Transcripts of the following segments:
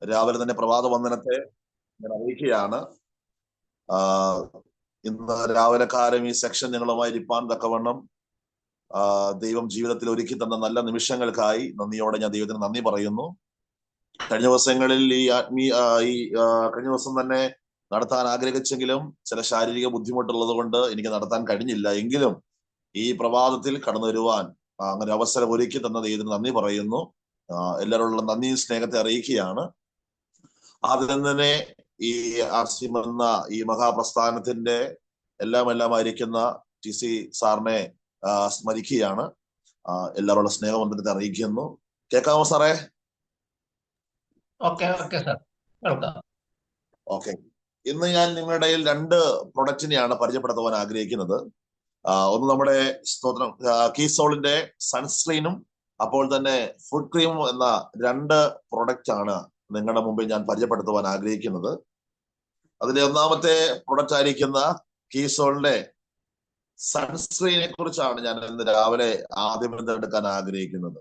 രാവിലെ തന്നെ പ്രഭാത വന്ദനത്തെ ഞാൻ അറിയിക്കുകയാണ്. ഇന്ന് രാവിലെക്കാലം ഈ സെക്ഷൻ നിങ്ങളുമായി ഇരിപ്പാൻ തക്കവണ്ണം ദൈവം ജീവിതത്തിൽ ഒരുക്കി തന്ന നല്ല നിമിഷങ്ങൾക്കായി നന്ദിയോടെ ഞാൻ ദൈവത്തിന് നന്ദി പറയുന്നു. കഴിഞ്ഞ ദിവസങ്ങളിൽ കഴിഞ്ഞ ദിവസം തന്നെ നടത്താൻ ആഗ്രഹിച്ചെങ്കിലും ചില ശാരീരിക ബുദ്ധിമുട്ടുള്ളത് കൊണ്ട് എനിക്ക് നടത്താൻ കഴിഞ്ഞില്ല. എങ്കിലും ഈ പ്രഭാതത്തിൽ കടന്നു വരുവാൻ അങ്ങനെ അവസരം ഒരുക്കി തന്ന ദൈവത്തിന് നന്ദി പറയുന്നു. എല്ലാവരോടുള്ള നന്ദിയും സ്നേഹത്തെ അറിയിക്കുകയാണ്. ആദ്യം തന്നെ ഈ ആർസിഎം എന്ന ഈ മഹാപ്രസ്ഥാനത്തിന്റെ എല്ലാമായിരിക്കുന്ന TC സാറിനെ സ്മരിക്കുകയാണ്. എല്ലാവരുടെ സ്നേഹവന്ദനത്തെ അറിയിക്കുന്നു. കേൾക്കാമോ സാറേ? ഓക്കെ. ഇന്ന് ഞാൻ നിങ്ങളുടെ ഇടയിൽ 2 പ്രൊഡക്റ്റിനെയാണ് പരിചയപ്പെടുത്തുവാൻ ആഗ്രഹിക്കുന്നത്. ഒന്ന് നമ്മുടെ കീസോളിന്റെ സൺസ്ക്രീനും അപ്പോൾ തന്നെ ഫുഡ് ക്രീമും എന്ന 2 പ്രൊഡക്റ്റ് ആണ് നിങ്ങളുടെ മുമ്പിൽ ഞാൻ പരിചയപ്പെടുത്തുവാൻ ആഗ്രഹിക്കുന്നത്. അതിലെ ഒന്നാമത്തെ പ്രൊഡക്റ്റ് ആയിരിക്കുന്ന കീസോളിന്റെ സൺസ്ക്രീനെ കുറിച്ചാണ് ഞാൻ ഇന്ന് രാവിലെ ആദ്യം എടുക്കാൻ ആഗ്രഹിക്കുന്നത്.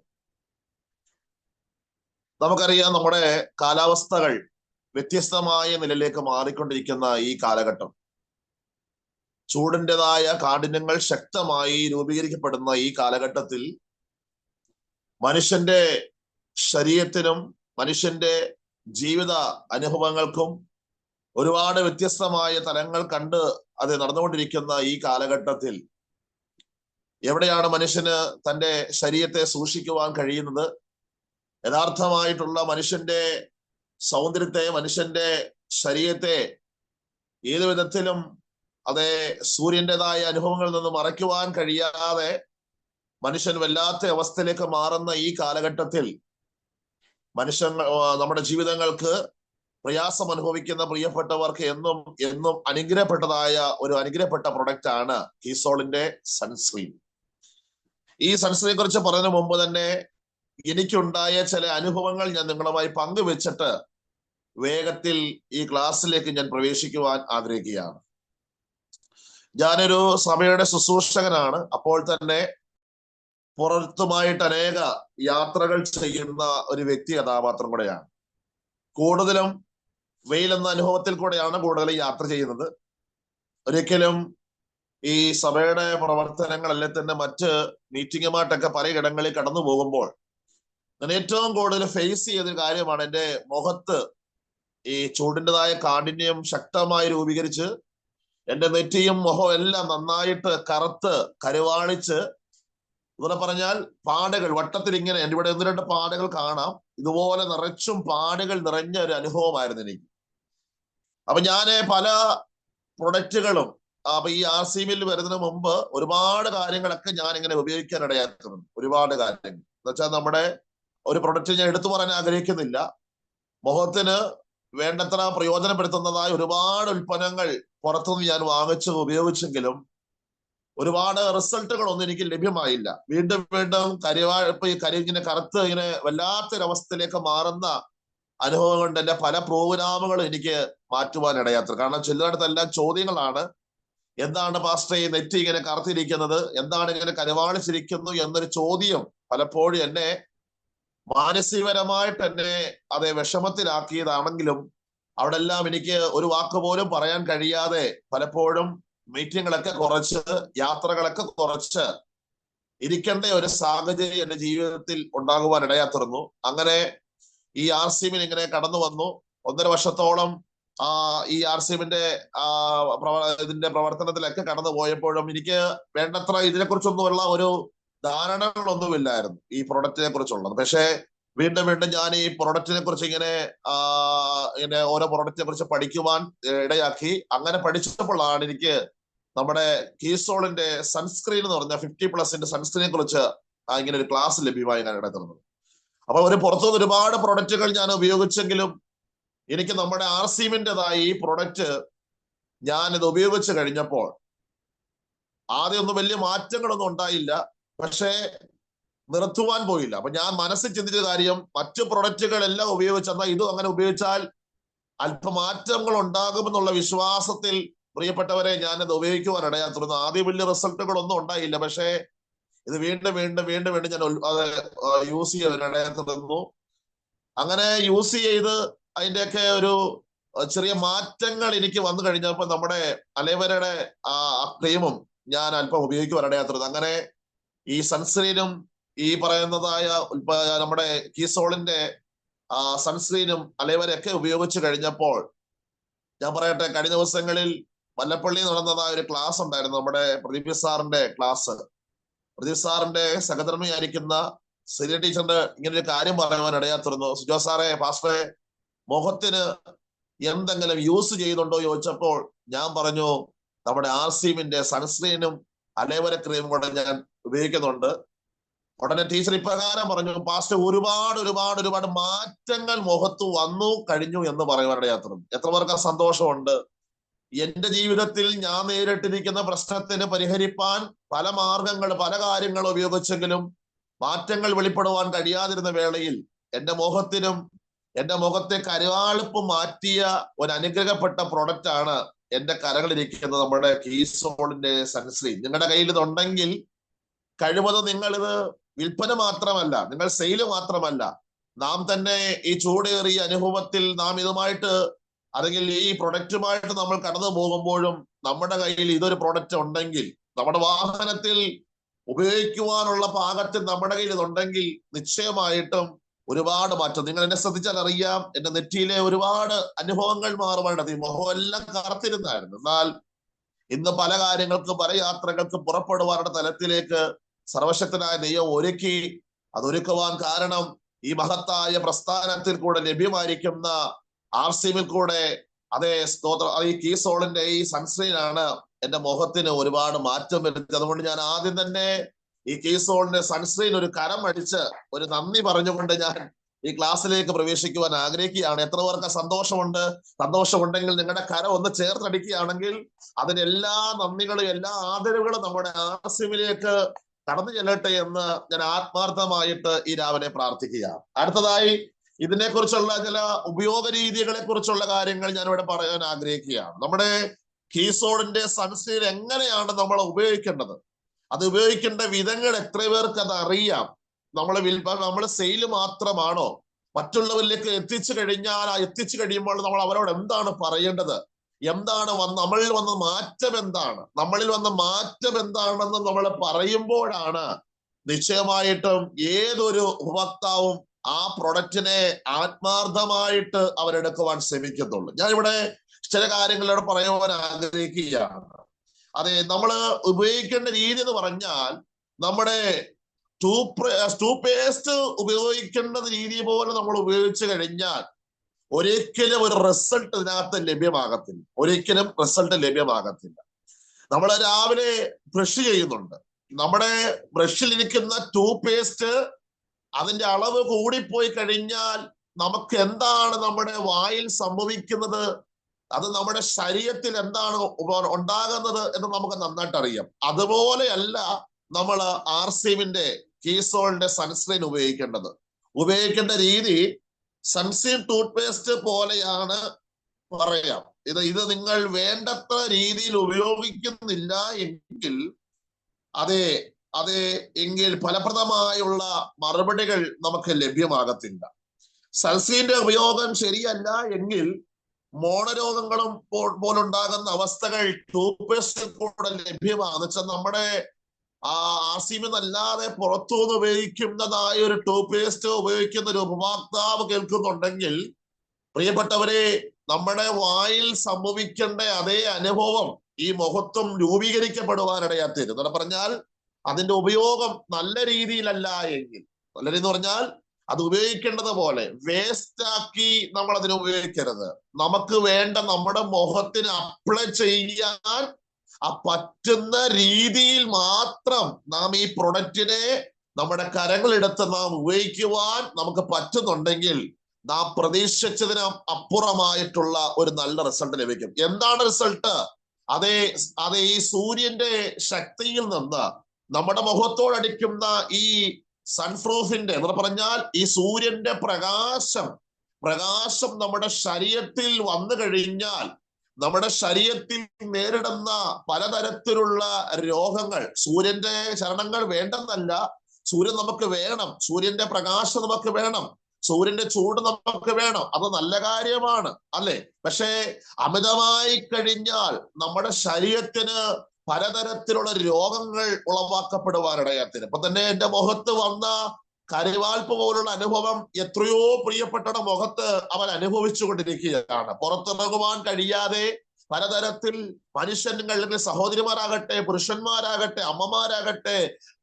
നമുക്കറിയാം, നമ്മുടെ കാലാവസ്ഥകൾ വ്യത്യസ്തമായ നിലയിലേക്ക് മാറിക്കൊണ്ടിരിക്കുന്ന ഈ കാലഘട്ടം, ചൂടിൻ്റെതായ കാഠിന്യങ്ങൾ ശക്തമായി രൂപീകരിക്കപ്പെടുന്ന ഈ കാലഘട്ടത്തിൽ മനുഷ്യന്റെ ശരീരത്തിനും മനുഷ്യന്റെ ജീവിത അനുഭവങ്ങൾക്കും ഒരുപാട് വ്യത്യസ്തമായ തലങ്ങൾ കണ്ട് അത് നടന്നുകൊണ്ടിരിക്കുന്ന ഈ കാലഘട്ടത്തിൽ എവിടെയാണ് മനുഷ്യന് തൻ്റെ ശരീരത്തെ സൂക്ഷിക്കുവാൻ കഴിയുന്നത്? യഥാർത്ഥമായിട്ടുള്ള മനുഷ്യന്റെ സൗന്ദര്യത്തെ, മനുഷ്യന്റെ ശരീരത്തെ ഏതു വിധത്തിലും അതേ സൂര്യൻ്റെതായ അനുഭവങ്ങളിൽ നിന്ന് മറയ്ക്കുവാൻ കഴിയാതെ മനുഷ്യൻ വല്ലാത്ത അവസ്ഥയിലേക്ക് മാറുന്ന ഈ കാലഘട്ടത്തിൽ നമ്മുടെ ജീവിതങ്ങൾക്ക് പ്രയാസം അനുഭവിക്കുന്ന പ്രിയപ്പെട്ടവർക്ക് എന്നും എന്നും അനുഗ്രഹപ്പെട്ട പ്രൊഡക്റ്റ് ആണ് കീസോളിന്റെ സൺസ്ക്രീൻ. ഈ സൺസ്ക്രീനെ കുറിച്ച് പറയുന്നതിന് മുമ്പ് തന്നെ എനിക്കുണ്ടായ ചില അനുഭവങ്ങൾ ഞാൻ നിങ്ങളുമായി പങ്കുവെച്ചിട്ട് വേഗത്തിൽ ഈ ക്ലാസ്സിലേക്ക് ഞാൻ പ്രവേശിക്കുവാൻ ആഗ്രഹിക്കുകയാണ്. ഞാനൊരു സഭയുടെ ശുശ്രൂഷകനാണ്. അപ്പോൾ തന്നെ പുറത്തുമായിട്ട് അനേക യാത്രകൾ ചെയ്യുന്ന ഒരു വ്യക്തി കഥാപാത്രം കൂടെയാണ്. കൂടുതലും വെയിലെന്ന അനുഭവത്തിൽ കൂടെയാണ് കൂടുതൽ യാത്ര ചെയ്യുന്നത്. ഒരിക്കലും ഈ സഭയുടെ പ്രവർത്തനങ്ങൾ അല്ലെ തന്നെ മറ്റ് മീറ്റിങ്ങുമായിട്ടൊക്കെ പലയിടങ്ങളിൽ കടന്നു പോകുമ്പോൾ ഞാൻ ഏറ്റവും കൂടുതൽ ഫേസ് ചെയ്തൊരു കാര്യമാണ് എൻ്റെ മുഖത്ത് ഈ ചൂടിൻ്റെതായ കാഠിന്യം ശക്തമായി രൂപീകരിച്ച് എൻ്റെ നെറ്റിയും മുഖവും എല്ലാം നന്നായിട്ട് കറുത്ത് കരുവാളിച്ച്, ഇവിടെ പറഞ്ഞാൽ പാടുകൾ വട്ടത്തിൽ ഇങ്ങനെ, എൻ്റെ ഇവിടെ 1-2 പാടുകൾ കാണാം. ഇതുപോലെ നിറച്ചും പാടുകൾ നിറഞ്ഞ ഒരു അനുഭവമായിരുന്നു എനിക്ക്. അപ്പൊ ഞാന് പല പ്രൊഡക്റ്റുകളും ഈ ആർസിഎമ്മിൽ വരുന്നതിന് മുമ്പ് ഒരുപാട് കാര്യങ്ങളൊക്കെ ഞാൻ ഇങ്ങനെ ഉപയോഗിക്കാൻ ഇടയാക്കുന്നുണ്ട്. ഒരുപാട് കാര്യങ്ങൾ എന്ന് വെച്ചാൽ നമ്മുടെ ഒരു പ്രൊഡക്റ്റ് ഞാൻ എടുത്തു പറയാൻ ആഗ്രഹിക്കുന്നില്ല. മുഖത്തിന് വേണ്ടത്ര പ്രയോജനപ്പെടുത്തുന്നതായ ഒരുപാട് ഉൽപ്പന്നങ്ങൾ പുറത്തുനിന്ന് ഞാൻ വാങ്ങിച്ച് ഉപയോഗിച്ചെങ്കിലും ഒരുപാട് റിസൾട്ടുകളൊന്നും എനിക്ക് ലഭ്യമായില്ല. വീണ്ടും ഇങ്ങനെ കറുത്ത് ഇങ്ങനെ വല്ലാത്തൊരവസ്ഥയിലേക്ക് മാറുന്ന അനുഭവം കൊണ്ട് എൻ്റെ പല പ്രോഗ്രാമുകളും എനിക്ക് മാറ്റുവാൻ ഇടയാത്തത്. കാരണം ചിലയിടത്തെല്ലാം ചോദ്യങ്ങളാണ്. എന്താണ് പാസ്റ്റർ ഈ നെറ്റി ഇങ്ങനെ കറുത്തിരിക്കുന്നത്, എന്താണ് ഇങ്ങനെ കരുവാളിച്ചിരിക്കുന്നു എന്നൊരു ചോദ്യം പലപ്പോഴും എന്നെ മാനസികപരമായിട്ട് എന്നെ അതേ വിഷമത്തിലാക്കിയതാണെങ്കിലും അവിടെ എല്ലാം എനിക്ക് ഒരു വാക്ക് പോലും പറയാൻ കഴിയാതെ പലപ്പോഴും മീറ്റിങ്ങുകളൊക്കെ കുറച്ച്, യാത്രകളൊക്കെ കുറച്ച് ഇരിക്കേണ്ട ഒരു സാഹചര്യം എൻ്റെ ജീവിതത്തിൽ ഉണ്ടാകുവാൻ ഇടയാത്തിരുന്നു. അങ്ങനെ ഈ ആർസിഎമ്മിന് ഇങ്ങനെ കടന്നു വന്നു. 1.5 വർഷത്തോളം ഈ ആർസിഎമ്മിന്റെ ഇതിന്റെ പ്രവർത്തനത്തിലൊക്കെ കടന്നു പോയപ്പോഴും എനിക്ക് വേണ്ടത്ര ഇതിനെക്കുറിച്ചൊന്നുമുള്ള ഒരു ധാരണകളൊന്നുമില്ലായിരുന്നു ഈ പ്രൊഡക്റ്റിനെ കുറിച്ചുള്ളത്. പക്ഷേ വീണ്ടും ഞാൻ ഈ പ്രൊഡക്റ്റിനെ കുറിച്ച് ഇങ്ങനെ ഓരോ പ്രൊഡക്റ്റിനെ കുറിച്ച് പഠിക്കുവാൻ ഇടയാക്കി. അങ്ങനെ പഠിച്ചപ്പോഴാണ് എനിക്ക് നമ്മുടെ കീസോളിന്റെ സൺസ്ക്രീൻ എന്ന് പറഞ്ഞ 50+ സൺസ്ക്രീനെ കുറിച്ച് ഇങ്ങനെ ഒരു ക്ലാസ് ലഭ്യമായി ഞാൻ ഇടത്തുന്നത്. അപ്പൊ പുറത്തുനിന്ന് ഒരുപാട് പ്രൊഡക്റ്റുകൾ ഞാൻ ഉപയോഗിച്ചെങ്കിലും എനിക്ക് നമ്മുടെ ആർസിഎമ്മിൻ്റെതായ ഈ പ്രൊഡക്റ്റ് ഞാനിത് ഉപയോഗിച്ച് കഴിഞ്ഞപ്പോൾ ആദ്യമൊന്നും വലിയ മാറ്റങ്ങളൊന്നും ഉണ്ടായില്ല. പക്ഷേ നിർത്തുവാൻ പോയില്ല. അപ്പൊ ഞാൻ മനസ്സിൽ ചിന്തിച്ച കാര്യം, മറ്റു പ്രൊഡക്റ്റുകളെല്ലാം ഉപയോഗിച്ചെന്നാൽ ഇതും അങ്ങനെ ഉപയോഗിച്ചാൽ അല്പമാറ്റങ്ങൾ ഉണ്ടാകുമെന്നുള്ള വിശ്വാസത്തിൽ പ്രിയപ്പെട്ടവരെ ഞാനത് ഉപയോഗിക്കുവാൻ ഇടയാത്തിരുന്നു. ആദ്യം വലിയ റിസൾട്ടുകളൊന്നും ഉണ്ടായില്ല. പക്ഷേ ഇത് വീണ്ടും ഞാൻ അത് യൂസ് ചെയ്യാൻ ഇടയാത്തിരുന്നു. അങ്ങനെ യൂസ് ചെയ്ത് അതിന്റെയൊക്കെ ഒരു ചെറിയ മാറ്റങ്ങൾ എനിക്ക് വന്നു കഴിഞ്ഞപ്പോൾ നമ്മുടെ അലേവരയുടെ ആ ക്രീമും ഞാൻ അല്പം ഉപയോഗിക്കുവാനിടയാത്തത്. അങ്ങനെ ഈ സൺസ്ക്രീനും ഈ പറയുന്നതായ നമ്മുടെ കീസോളിന്റെ സൺസ്ക്രീനും അലേവരയൊക്കെ ഉപയോഗിച്ച് കഴിഞ്ഞപ്പോൾ ഞാൻ പറയട്ടെ, കഴിഞ്ഞ ദിവസങ്ങളിൽ വല്ലപ്പള്ളി നടന്നതായ ഒരു ക്ലാസ് ഉണ്ടായിരുന്നു, നമ്മുടെ പ്രദീപ് സാറിന്റെ ക്ലാസ്. പ്രദീപ് സാറിന്റെ സഹധർമ്മിയായിരിക്കുന്ന സിരിയ ടീച്ചറിന്റെ ഇങ്ങനെ ഒരു കാര്യം പറയുവാൻ ഇടയാത്തിരുന്നു. സുജോ സാറെ, പാസ്റ്ററെ, മുഖത്തിന് എന്തെങ്കിലും യൂസ് ചെയ്യുന്നുണ്ടോ ചോദിച്ചപ്പോൾ ഞാൻ പറഞ്ഞു, നമ്മുടെ ആർസീമിന്റെ സൺസ്ക്രീനും അലേവര ക്രീമും കൂടെ ഞാൻ ഉപയോഗിക്കുന്നുണ്ട്. ഉടനെ ടീച്ചർ ഇപ്രകാരം പറഞ്ഞു, പാസ്റ്റർ ഒരുപാട് മാറ്റങ്ങൾ മുഖത്ത് വന്നു കഴിഞ്ഞു എന്ന് പറയുവാനിടയാത്തിരുന്നു. എത്ര പേർക്ക് സന്തോഷമുണ്ട്. എന്റെ ജീവിതത്തിൽ ഞാൻ നേരിട്ടിരിക്കുന്ന പ്രശ്നത്തിന് പരിഹരിപ്പാൻ പല മാർഗങ്ങൾ, പല കാര്യങ്ങൾ ഉപയോഗിച്ചെങ്കിലും മാറ്റങ്ങൾ വെളിപ്പെടുവാൻ കഴിയാതിരുന്ന വേളയിൽ എന്റെ മുഖത്തിനും എന്റെ മുഖത്തെ കരുവാളിപ്പ് മാറ്റിയ ഒരു അനുഗ്രഹപ്പെട്ട പ്രൊഡക്റ്റ് ആണ് എന്റെ കരങ്ങളിരിക്കുന്നത്, നമ്മുടെ കീസോളിന്റെ സൺസ്ക്രീൻ. നിങ്ങളുടെ കയ്യിൽ ഇതുണ്ടെങ്കിൽ കഴിവതും നിങ്ങളിത് വിൽപ്പന മാത്രമല്ല, നിങ്ങൾ സെയില് മാത്രമല്ല, നാം തന്നെ ഈ ചൂടേറിയ അനുഭവത്തിൽ നാം ഇതുമായിട്ട് അല്ലെങ്കിൽ ഈ പ്രൊഡക്റ്റുമായിട്ട് നമ്മൾ കടന്നു പോകുമ്പോഴും നമ്മുടെ കയ്യിൽ ഇതൊരു പ്രൊഡക്റ്റ് ഉണ്ടെങ്കിൽ, നമ്മുടെ വാഹനത്തിൽ ഉപയോഗിക്കുവാനുള്ള പാകത്തിൽ നമ്മുടെ കയ്യിൽ ഇതുണ്ടെങ്കിൽ നിശ്ചയമായിട്ടും ഒരുപാട് മാറ്റം. നിങ്ങൾ എന്നെ ശ്രദ്ധിച്ചാൽ അറിയാം, എന്റെ നെറ്റിയിലെ ഒരുപാട് അനുഭവങ്ങൾ മാറുവാനായിട്ട് മുഖമെല്ലാം കറുത്തിരുന്നായിരുന്നു. എന്നാൽ ഇന്ന് പല കാര്യങ്ങൾക്കും പല യാത്രകൾക്കും പുറപ്പെടുവാനുള്ള തലത്തിലേക്ക് സർവശക്തനായ ദൈവം ഒരുക്കി. അതൊരുക്കുവാൻ കാരണം ഈ മഹത്തായ പ്രസ്ഥാനത്തിൽ കൂടെ ലഭ്യമായിരിക്കുന്ന ആർസിമിൽ കൂടെ അതേ സ്തോത്രം, ഈ കീസോളിന്റെ ഈ സൺസ്ക്രീൻ ആണ് എന്റെ മുഖത്തിന് ഒരുപാട് മാറ്റം വരുത്തി. അതുകൊണ്ട് ഞാൻ ആദ്യം തന്നെ ഈ കീസോളിന്റെ സൺസ്ക്രീൻ ഒരു കരം അടിച്ച് ഒരു നന്ദി പറഞ്ഞുകൊണ്ട് ഞാൻ ഈ ക്ലാസ്സിലേക്ക് പ്രവേശിക്കുവാൻ ആഗ്രഹിക്കുകയാണ്. എത്ര പേർക്ക് സന്തോഷമുണ്ട്? സന്തോഷമുണ്ടെങ്കിൽ നിങ്ങളുടെ കരം ഒന്ന് ചേർത്തടിക്കുകയാണെങ്കിൽ അതിന് എല്ലാ നന്ദികളും എല്ലാ ആദരവുകളും നമ്മുടെ ആർസിമിലേക്ക് കടന്നു ചെല്ലട്ടെ എന്ന് ഞാൻ ആത്മാർത്ഥമായിട്ട് ഈ രാവിലെ പ്രാർത്ഥിക്കുകയാണ്. അടുത്തതായി ഇതിനെക്കുറിച്ചുള്ള ചില ഉപയോഗ രീതികളെ കുറിച്ചുള്ള കാര്യങ്ങൾ ഞാൻ ഇവിടെ പറയാൻ ആഗ്രഹിക്കുകയാണ്. നമ്മുടെ കീസോളിന്റെ സൺസ്ക്രീൻ എങ്ങനെയാണ് നമ്മൾ ഉപയോഗിക്കേണ്ടത്, അത് ഉപയോഗിക്കേണ്ട വിധങ്ങൾ എത്ര പേർക്ക് അത് അറിയാം? നമ്മൾ സെയിൽ മാത്രമാണോ? മറ്റുള്ളവരിലേക്ക് എത്തിച്ചു കഴിയുമ്പോൾ നമ്മൾ അവരോട് എന്താണ് പറയേണ്ടത്? എന്താണ് നമ്മളിൽ വന്ന മാറ്റം എന്താണ്? നമ്മളിൽ വന്ന മാറ്റം എന്താണെന്ന് നമ്മൾ പറയുമ്പോഴാണ് നിശ്ചയമായിട്ടും ഏതൊരു ഉപഭോക്താവും ആ പ്രൊഡക്റ്റിനെ ആത്മാർത്ഥമായിട്ട് അവരെടുക്കുവാൻ ശ്രമിക്കത്തുള്ളൂ. ഞാനിവിടെ ചില കാര്യങ്ങളോട് പറയുവാൻ ആഗ്രഹിക്കുകയാണ്. അതെ, നമ്മൾ ഉപയോഗിക്കേണ്ട രീതി എന്ന് പറഞ്ഞാൽ നമ്മുടെ ടൂത്ത് പേസ്റ്റ് ഉപയോഗിക്കേണ്ട രീതി പോലെ നമ്മൾ ഉപയോഗിച്ചു കഴിഞ്ഞാൽ ഒരിക്കലും ഒരു റിസൾട്ട് ഇതിനകത്ത് ലഭ്യമാകത്തില്ല. ഒരിക്കലും റിസൾട്ട് ലഭ്യമാകത്തില്ല. നമ്മൾ രാവിലെ ബ്രഷ് ചെയ്യുന്നുണ്ട്, നമ്മുടെ ബ്രഷിലിരിക്കുന്ന ടൂത്ത് പേസ്റ്റ് അതിന്റെ അളവ് കൂടിപ്പോയി കഴിഞ്ഞാൽ നമുക്ക് എന്താണ് നമ്മുടെ വായിൽ സംഭവിക്കുന്നത്, അത് നമ്മുടെ ശരീരത്തിൽ എന്താണ് ഉണ്ടാകുന്നത് എന്ന് നമുക്ക് നന്നായിട്ട് അറിയാം. അതുപോലെയല്ല നമ്മൾ ആർസിമിന്റെ കീസോളിന്റെ സൺസ്ക്രീൻ ഉപയോഗിക്കേണ്ട രീതി സൺസ്ക്രീൻ ടൂത്ത് പേസ്റ്റ് പോലെയാണ് പറയാം. ഇത് നിങ്ങൾ വേണ്ടത്ര രീതിയിൽ ഉപയോഗിക്കുന്നില്ല എങ്കിൽ എങ്കിൽ ഫലപ്രദമായുള്ള മറുപടികൾ നമുക്ക് ലഭ്യമാകത്തില്ല. സൺസ്ക്രീന്റെ ഉപയോഗം ശരിയല്ല എങ്കിൽ മോണരോഗങ്ങളും പോലുണ്ടാകുന്ന അവസ്ഥകൾ ടൂത്ത് പേസ്റ്റിൽ കൂടെ ലഭ്യമാണെന്ന് വെച്ചാൽ നമ്മുടെ ആർസിമെന്നല്ലാതെ പുറത്തുനിന്ന് ഉപയോഗിക്കുന്നതായ ഒരു ടൂത്ത് പേസ്റ്റ് ഉപയോഗിക്കുന്ന ഒരു ഉപഭോക്താവ് കേൾക്കുന്നുണ്ടെങ്കിൽ, പ്രിയപ്പെട്ടവരെ, നമ്മുടെ വായിൽ സംഭവിക്കേണ്ട അതേ അനുഭവം ഈ മുഖത്തും രൂപീകരിക്കപ്പെടുവാനിടയാത്തത്. എന്ന് പറഞ്ഞാൽ അതിന്റെ ഉപയോഗം നല്ല രീതിയിലല്ല എങ്കിൽ, നല്ല രീതി എന്ന് പറഞ്ഞാൽ അത് ഉപയോഗിക്കേണ്ടത് പോലെ വേസ്റ്റ് ആക്കി നമ്മൾ അതിനെ ഉപയോഗിക്കരുത്. നമുക്ക് വേണ്ട നമ്മുടെ മുഖത്തിന് അപ്ലൈ ചെയ്യാൻ പറ്റുന്ന രീതിയിൽ മാത്രം നാം ഈ പ്രൊഡക്റ്റിനെ നമ്മുടെ കരങ്ങളെടുത്ത് നാം ഉപയോഗിക്കുവാൻ നമുക്ക് പറ്റുന്നുണ്ടെങ്കിൽ നാം പ്രതീക്ഷിച്ചതിനും അപ്പുറമായിട്ടുള്ള ഒരു നല്ല റിസൾട്ട് ലഭിക്കും. എന്താണ് റിസൾട്ട്? അതേ ഈ സൂര്യന്റെ ശക്തിയിൽ നിന്ന് നമ്മുടെ മുഖത്തോടടിക്കുന്ന ഈ സൺപ്രൂഫിന്റെ എന്ന് പറഞ്ഞാൽ ഈ സൂര്യന്റെ പ്രകാശം നമ്മുടെ ശരീരത്തിൽ വന്നു കഴിഞ്ഞാൽ നമ്മുടെ ശരീരത്തിൽ നേരിടുന്ന പലതരത്തിലുള്ള രോഗങ്ങൾ, സൂര്യന്റെ ചരണങ്ങൾ വേണ്ടെന്നല്ല, സൂര്യൻ നമുക്ക് വേണം, സൂര്യന്റെ പ്രകാശം നമുക്ക് വേണം. സൂര്യന്റെ ചൂട് നമുക്ക് വേണം, അത് നല്ല കാര്യമാണ് അല്ലെ. പക്ഷേ അമിതമായി കഴിഞ്ഞാൽ നമ്മുടെ ശരീരത്തിന് പലതരത്തിലുള്ള രോഗങ്ങൾ ഉളവാക്കപ്പെടുവാനിടയാത്തിന്. ഇപ്പൊ തന്നെ എന്റെ മുഖത്ത് വന്ന കരിവാൽപ്പ് പോലുള്ള അനുഭവം എത്രയോ പ്രിയപ്പെട്ടയുടെ മുഖത്ത് അവൻ അനുഭവിച്ചു കൊണ്ടിരിക്കുകയാണ്. പുറത്തിറങ്ങുവാൻ കഴിയാതെ പലതരത്തിൽ മനുഷ്യങ്ങളിൽ സഹോദരിമാരാകട്ടെ, പുരുഷന്മാരാകട്ടെ, അമ്മമാരാകട്ടെ,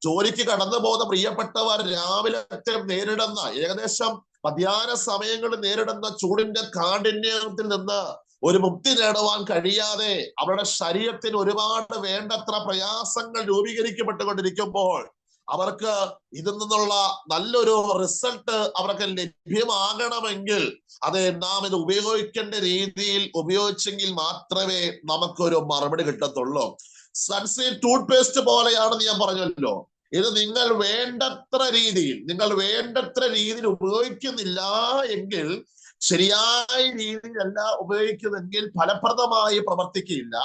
ജോലിക്ക് കടന്നു പോകുന്ന പ്രിയപ്പെട്ടവർ രാവിലത്തെ നേരിടുന്ന, ഏകദേശം മധ്യാഹ്ന സമയങ്ങളിൽ നേരിടുന്ന ചൂടിന്റെ കാഠിന്യത്തിൽ നിന്ന് ഒരു മുക്തി നേടുവാൻ കഴിയാതെ അവരുടെ ശരീരത്തിന് ഒരുപാട് വേണ്ടത്ര പ്രയാസങ്ങൾ രൂപീകരിക്കപ്പെട്ടുകൊണ്ടിരിക്കുമ്പോൾ അവർക്ക് ഇതിൽ നിന്നുള്ള നല്ലൊരു റിസൾട്ട് അവർക്ക് ലഭ്യമാകണമെങ്കിൽ അത് നാം ഇത് ഉപയോഗിക്കേണ്ട രീതിയിൽ ഉപയോഗിച്ചെങ്കിൽ മാത്രമേ നമുക്കൊരു മറുപടി കിട്ടത്തുള്ളൂ. സൺസ്ക്രീൻ ടൂത്ത് പേസ്റ്റ് പോലെയാണെന്ന് ഞാൻ പറഞ്ഞല്ലോ. ഇത് നിങ്ങൾ വേണ്ടത്ര രീതിയിൽ ഉപയോഗിക്കുന്നില്ല എങ്കിൽ, ശരിയായ രീതിയിലല്ല ഉപയോഗിക്കുന്നെങ്കിൽ ഫലപ്രദമായി പ്രവർത്തിക്കില്ല.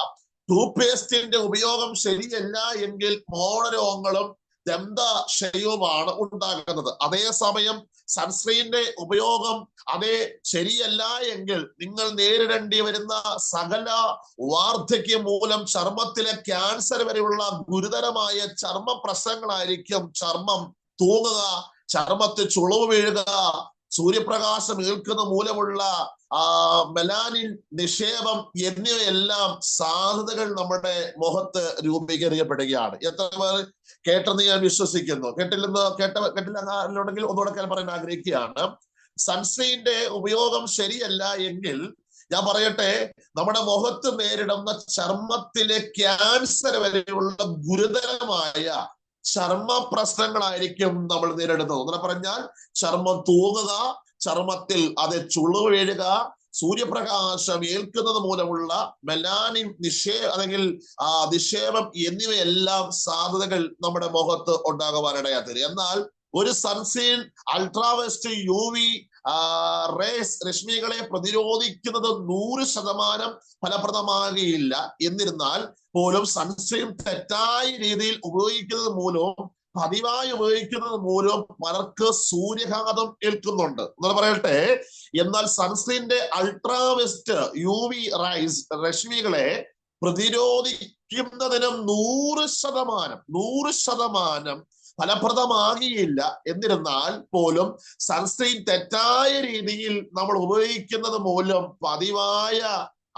ടൂത്ത് പേസ്റ്റിന്റെ ഉപയോഗം ശരിയല്ല എങ്കിൽ മോണരോഗങ്ങളും ദന്തക്ഷയവുമാണ് ഉണ്ടാകുന്നത്. അതേസമയം സൺസ്ക്രീനിന്റെ ഉപയോഗം അതേ ശരിയല്ല എങ്കിൽ നിങ്ങൾ നേരിടേണ്ടി വരുന്ന സകല വാർദ്ധക്യം മൂലം ചർമ്മത്തിലെ ക്യാൻസർ വരെയുള്ള ഗുരുതരമായ ചർമ്മ പ്രശ്നങ്ങളായിരിക്കും. ചർമ്മം തൂങ്ങുക, ചർമ്മത്തിൽ ചുളിവ് വീഴുക, സൂര്യപ്രകാശം ഏൽക്കുന്ന മൂലമുള്ള മെലാനിൻ നിക്ഷേപം എന്നിവയെല്ലാം സാധ്യതകൾ നമ്മുടെ മുഖത്ത് രൂപീകരിക്കപ്പെടുകയാണ്. എത്ര പേർ കേട്ടെന്ന് ഞാൻ വിശ്വസിക്കുന്നു. കേട്ടില്ലെങ്കിൽ ഒന്നുകൂടെ പറയാൻ ആഗ്രഹിക്കുകയാണ്. സൺസ്ക്രീനിന്റെ ഉപയോഗം ശരിയല്ല എങ്കിൽ ഞാൻ പറയട്ടെ, നമ്മുടെ മുഖത്ത് നേരിടുന്ന ചർമ്മത്തിലെ ക്യാൻസർ വരെയുള്ള ഗുരുതരമായ ചർമ്മ പ്രശ്നങ്ങളായിരിക്കും നമ്മൾ നേരിടുന്നത്. അങ്ങനെ പറഞ്ഞാൽ ചർമ്മം തൂങ്ങുക, ചർമ്മത്തിൽ അത് ചുളിവ് വീഴുക, സൂര്യപ്രകാശം ഏൽക്കുന്നത് മൂലമുള്ള മെലാനിൻ അല്ലെങ്കിൽ നിക്ഷേപം എന്നിവയെല്ലാം സാധ്യതകൾ നമ്മുടെ മുഖത്ത് ഉണ്ടാകുവാനിടയാത്തത്. എന്നാൽ ഒരു സൺസ്ക്രീൻ അൾട്രാവെസ്റ്റ് UV റേസ് രശ്മികളെ പ്രതിരോധിക്കുന്നത് 100% ഫലപ്രദമാകുകയില്ല. എന്നിരുന്നാൽ പോലും സൺസ്ക്രീൻ തെറ്റായ രീതിയിൽ ഉപയോഗിക്കുന്നത് മൂലവും പതിവായി ഉപയോഗിക്കുന്നത് മൂലം പലർക്ക് സൂര്യഘാതം ഏൽക്കുന്നുണ്ട് എന്ന് പറയട്ടെ. എന്നാൽ സൺസ്ക്രീനിന്റെ അൾട്രാവെസ്റ്റ് UV റൈസ് രശ്മികളെ പ്രതിരോധിക്കുന്നതിനും 100% ഫലപ്രദമാകിയില്ല. എന്നിരുന്നാൽ പോലും സൺസ്ക്രീൻ തെറ്റായ രീതിയിൽ നമ്മൾ ഉപയോഗിക്കുന്നത് മൂലം പതിവായ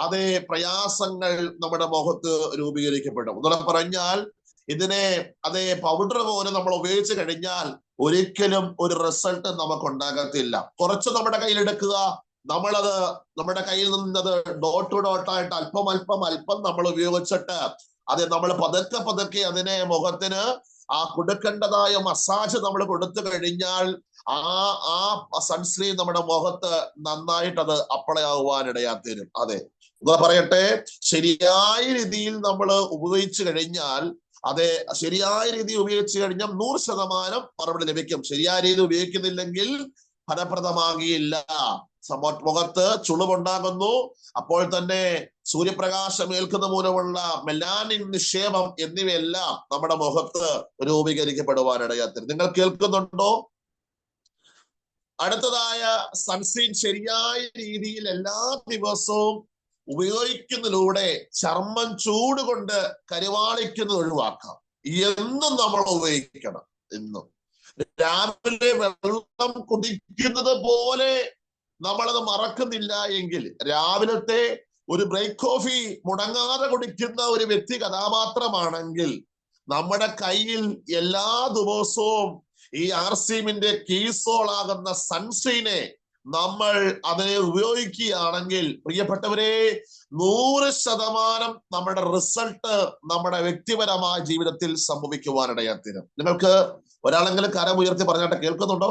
അതേ പ്രയാസങ്ങൾ നമ്മുടെ മുഖത്ത് രൂപീകരിക്കപ്പെടും. എന്ന് പറഞ്ഞാൽ ഇതിനെ അതേ പൗഡർ പോലെ നമ്മൾ ഉപയോഗിച്ച് കഴിഞ്ഞാൽ ഒരിക്കലും ഒരു റിസൾട്ട് നമുക്ക് ഉണ്ടാകത്തില്ല. കുറച്ച് നമ്മുടെ കയ്യിലെടുക്കുക, നമ്മളത് നമ്മുടെ കയ്യിൽ നിന്നത് ഡോട്ട് ടു ഡോട്ടായിട്ട് അല്പം നമ്മൾ ഉപയോഗിച്ചിട്ട് നമ്മൾ പതുക്കെ അതിനെ മുഖത്തിന് കൊടുക്കേണ്ടതായ മസാജ് നമ്മൾ കൊടുത്തു കഴിഞ്ഞാൽ ആ സൺസ്ക്രീൻ നമ്മുടെ മുഖത്ത് നന്നായിട്ട് അത് അപ്ലൈ ആകുവാനിടയാത്തരും. അതെ, എന്താ പറയട്ടെ, ശരിയായ രീതിയിൽ നമ്മൾ ഉപയോഗിച്ചു കഴിഞ്ഞാൽ ശരിയായ രീതിയിൽ ഉപയോഗിച്ചു കഴിഞ്ഞാൽ 100% മറുപടി ലഭിക്കും. ശരിയായ രീതി ഉപയോഗിക്കുന്നില്ലെങ്കിൽ ഫലപ്രദമാകിയില്ല. മുഖത്ത് ചുളിവുണ്ടാകുന്നു, അപ്പോൾ തന്നെ സൂര്യപ്രകാശം ഏൽക്കുന്ന മൂലമുള്ള മെലാനിൻ നിക്ഷേപം എന്നിവയെല്ലാം നമ്മുടെ മുഖത്ത് രൂപീകരിക്കപ്പെടുവാനിടയാത്തരും. നിങ്ങൾ കേൾക്കുന്നുണ്ടോ? അടുത്തതായ സൺസ്ക്രീൻ ശരിയായ രീതിയിൽ എല്ലാ ദിവസവും ഉപയോഗിക്കുന്നതിലൂടെ ചർമ്മം ചൂട് കൊണ്ട് കരിവാളിക്കുന്നത് ഒഴിവാക്കാം. എന്നും നമ്മൾ ഉപയോഗിക്കണം. എന്നും രാവിലെ വെള്ളം കുടിക്കുന്നത് പോലെ നമ്മളത് മറക്കുന്നില്ല എങ്കിൽ, രാവിലത്തെ ഒരു ബ്രേക്ക് കോഫി മുടങ്ങാതെ കുടിക്കുന്ന ഒരു വ്യക്തി കഥാപാത്രമാണെങ്കിൽ നമ്മുടെ കയ്യിൽ എല്ലാ ദിവസവും ഈ ആർസീമിന്റെ കീസോൾ ആകുന്ന സൺസ്ക്രീനെ നമ്മൾ അതിനെ ഉപയോഗിക്കുകയാണെങ്കിൽ പ്രിയപ്പെട്ടവരെ 100% നമ്മുടെ റിസൾട്ട് നമ്മുടെ വ്യക്തിപരമായ ജീവിതത്തിൽ സംഭവിക്കുവാനിടയാത്തരും. നിങ്ങൾക്ക് ഒരാളെങ്കിലും കരം ഉയർത്തി പറഞ്ഞാട്ടെ, കേൾക്കുന്നുണ്ടോ?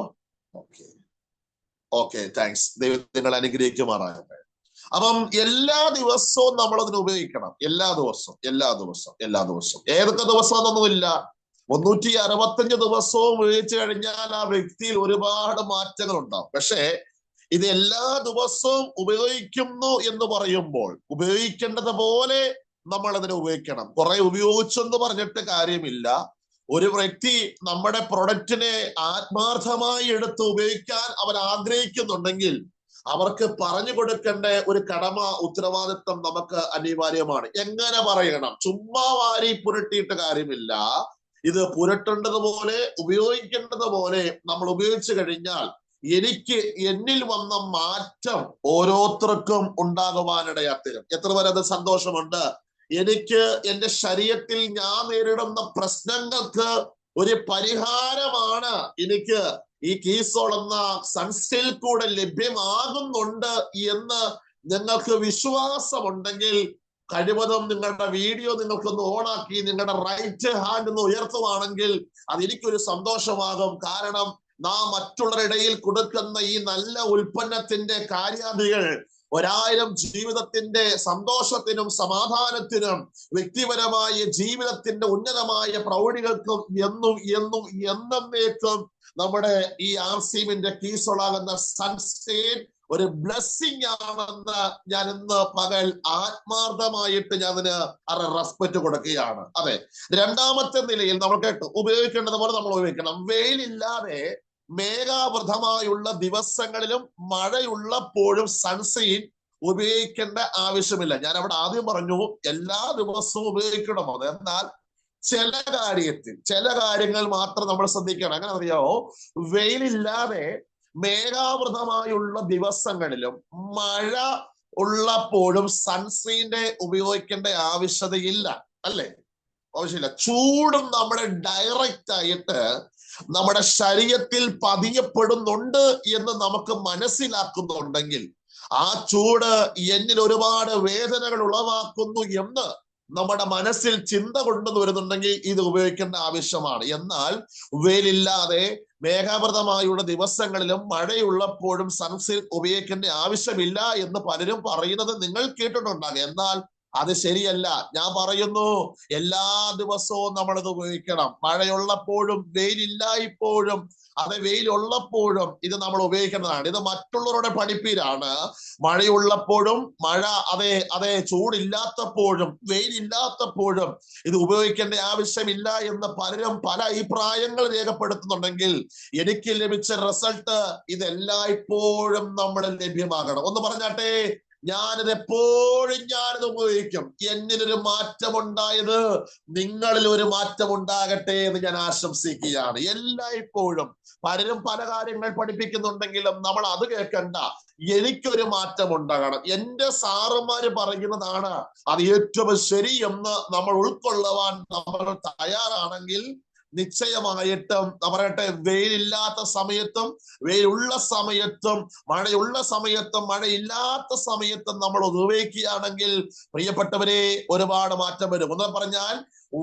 Okay, thanks. ദൈവം നിങ്ങൾ അനുഗ്രഹിക്കുമാറാകട്ടെ. അപ്പം എല്ലാ ദിവസവും നമ്മൾ അതിനെ ഉപയോഗിക്കണം. എല്ലാ ദിവസവും. ഏതൊക്കെ ദിവസം എന്നൊന്നുമില്ല, 365 ദിവസവും ഉപയോഗിച്ചു കഴിഞ്ഞാൽ ആ വ്യക്തിയിൽ ഒരുപാട് മാറ്റങ്ങൾ ഉണ്ടാവും. പക്ഷേ ഇത് എല്ലാ ദിവസവും ഉപയോഗിക്കുന്നു എന്ന് പറയുമ്പോൾ ഉപയോഗിക്കേണ്ടത് പോലെ നമ്മൾ അതിനെ ഉപയോഗിക്കണം. കുറെ ഉപയോഗിച്ചെന്ന് പറഞ്ഞിട്ട് കാര്യമില്ല. ഒരു വ്യക്തി നമ്മുടെ പ്രൊഡക്റ്റിനെ ആത്മാർത്ഥമായി എടുത്ത് ഉപയോഗിക്കാൻ അവർ ആഗ്രഹിക്കുന്നുണ്ടെങ്കിൽ അവർക്ക് പറഞ്ഞു കൊടുക്കേണ്ട ഒരു കടമ, ഉത്തരവാദിത്വം നമുക്ക് അനിവാര്യമാണ്. എങ്ങനെ പറയണം? ചുമ്മാ വാരി പുരട്ടിയിട്ട് കാര്യമില്ല. ഇത് പുരട്ടേണ്ടതുപോലെ, ഉപയോഗിക്കേണ്ടതുപോലെ നമ്മൾ ഉപയോഗിച്ചു കഴിഞ്ഞാൽ എന്നിൽ വന്ന മാറ്റം ഓരോരുത്തർക്കും ഉണ്ടാകുവാനിടയാത്തരും. എത്ര പേര് അത് സന്തോഷമുണ്ട്? എനിക്ക് എന്റെ ശരീരത്തിൽ ഞാൻ നേരിടുന്ന പ്രശ്നങ്ങൾക്ക് ഒരു പരിഹാരമാണ് എനിക്ക് ഈ കീസോൾ എന്ന സൺസ്ക്രീനിൽ കൂടെ ലഭ്യമാകുന്നുണ്ട് എന്ന് നിങ്ങൾക്ക് വിശ്വാസമുണ്ടെങ്കിൽ കഴിവതും നിങ്ങളുടെ വീഡിയോ നിങ്ങൾക്കൊന്ന് ഓണാക്കി നിങ്ങളുടെ റൈറ്റ് ഹാൻഡ് ഒന്ന് ഉയർത്തുവാണെങ്കിൽ അത് എനിക്കൊരു സന്തോഷമാകും. കാരണം നാം മറ്റുള്ളവരുടെ ഇടയിൽ കൊടുക്കുന്ന ഈ നല്ല ഉൽപ്പന്നത്തിന്റെ കാര്യാദികൾ 1000 ജീവിതത്തിന്റെ സന്തോഷത്തിനും സമാധാനത്തിനും വ്യക്തിപരമായ ജീവിതത്തിന്റെ ഉന്നതമായ പ്രൗഢികൾക്കും എന്നേക്കും നമ്മുടെ ഈ ആർസിഎമ്മിന്റെ കീസോളാകുന്ന സൺസ്ക്രീൻ ഒരു ബ്ലെസ്സിങ് ആണെന്ന് ഞാൻ ഇന്ന് പകൽ ആത്മാർത്ഥമായിട്ട് ഞാൻ അതിന് റെസ്പെക്ട് കൊടുക്കുകയാണ്. അതെ, രണ്ടാമത്തെ നിലയിൽ നമ്മൾ കേട്ടു, ഉപയോഗിക്കേണ്ടത് പോലെ നമ്മൾ ഉപയോഗിക്കണം. വെയിലില്ലാതെ മേഘാവൃതമായുള്ള ദിവസങ്ങളിലും മഴയുള്ളപ്പോഴും സൺസ്ക്രീൻ ഉപയോഗിക്കേണ്ട ആവശ്യമില്ല. ഞാൻ അവിടെ ആദ്യം പറഞ്ഞു എല്ലാ ദിവസവും ഉപയോഗിക്കണം. എന്നാൽ ചില കാര്യങ്ങൾ മാത്രം നമ്മൾ ശ്രദ്ധിക്കണം. അങ്ങനെ അറിയാമോ? വെയിലില്ലാതെ മേഘാവൃതമായുള്ള ദിവസങ്ങളിലും മഴ ഉള്ളപ്പോഴും സൺസ്ക്രീന്റെ ഉപയോഗിക്കേണ്ട ആവശ്യതയില്ല, അല്ലേ? ആവശ്യമില്ല. ചൂടും നമ്മുടെ ഡയറക്റ്റ് ആയിട്ട് നമ്മുടെ ശരീരത്തിൽ പതിയപ്പെടുന്നുണ്ട് എന്ന് നമുക്ക് മനസ്സിലാക്കുന്നുണ്ടെങ്കിൽ ആ ചൂട് എന്നിൽ ഒരുപാട് വേദനകൾ ഉളവാക്കുന്നു എന്ന് നമ്മുടെ മനസ്സിൽ ചിന്ത കൊണ്ടുവന്ന് വരുന്നുണ്ടെങ്കിൽ ഇത് ഉപയോഗിക്കേണ്ട ആവശ്യമാണ്. എന്നാൽ വെയിലില്ലാതെ മേഘാവൃതമായുള്ള ദിവസങ്ങളിലും മഴയുള്ളപ്പോഴും സൺസ്ക്രീൻ ഉപയോഗിക്കേണ്ട ആവശ്യമില്ല എന്ന് പലരും പറയുന്നത് നിങ്ങൾ കേട്ടിട്ടുണ്ടാകും. എന്നാൽ അത് ശരിയല്ല. ഞാൻ പറയുന്നു, എല്ലാ ദിവസവും നമ്മളിത് ഉപയോഗിക്കണം. മഴയുള്ളപ്പോഴും വെയിലില്ലായ്പ്പോഴും, അത് വെയിലുള്ളപ്പോഴും ഇത് നമ്മൾ ഉപയോഗിക്കേണ്ടതാണ്. ഇത് മറ്റുള്ളവരുടെ പഠിപ്പീരാണ്. മഴയുള്ളപ്പോഴും അതെ ചൂടില്ലാത്തപ്പോഴും വെയിലില്ലാത്തപ്പോഴും ഇത് ഉപയോഗിക്കേണ്ട ആവശ്യമില്ല എന്ന് പലരും പല അഭിപ്രായങ്ങൾ രേഖപ്പെടുത്തുന്നുണ്ടെങ്കിൽ എനിക്ക് ലഭിച്ച റിസൾട്ട് ഇതെല്ലായ്പ്പോഴും നമ്മുടെ ലഭ്യമാകണം. ഒന്ന് പറഞ്ഞാട്ടെ, ഞാനിത് ഉപയോഗിക്കും. എന്നിലൊരു മാറ്റമുണ്ടായത് നിങ്ങളിൽ ഒരു മാറ്റം ഉണ്ടാകട്ടെ എന്ന് ഞാൻ ആശംസിക്കുകയാണ്. എല്ലായ്പ്പോഴും പലരും പല കാര്യങ്ങൾ പഠിപ്പിക്കുന്നുണ്ടെങ്കിലും നമ്മൾ അത് കേൾക്കണ്ട. എനിക്കൊരു മാറ്റം ഉണ്ടാകണം. എന്റെ സാറുമാര് പറയുന്നതാണ് അത് ഏറ്റവും ശരി എന്ന് നമ്മൾ ഉൾക്കൊള്ളുവാൻ നമ്മൾ തയ്യാറാണെങ്കിൽ നിശ്ചയമായിട്ടും പറയട്ടെ, വെയിലില്ലാത്ത സമയത്തും വെയിലുള്ള സമയത്തും മഴയുള്ള സമയത്തും മഴയില്ലാത്ത സമയത്തും നമ്മൾ ഉപയോഗിക്കുകയാണെങ്കിൽ പ്രിയപ്പെട്ടവരെ ഒരുപാട് മാറ്റം വരും. ഒന്ന് പറഞ്ഞാൽ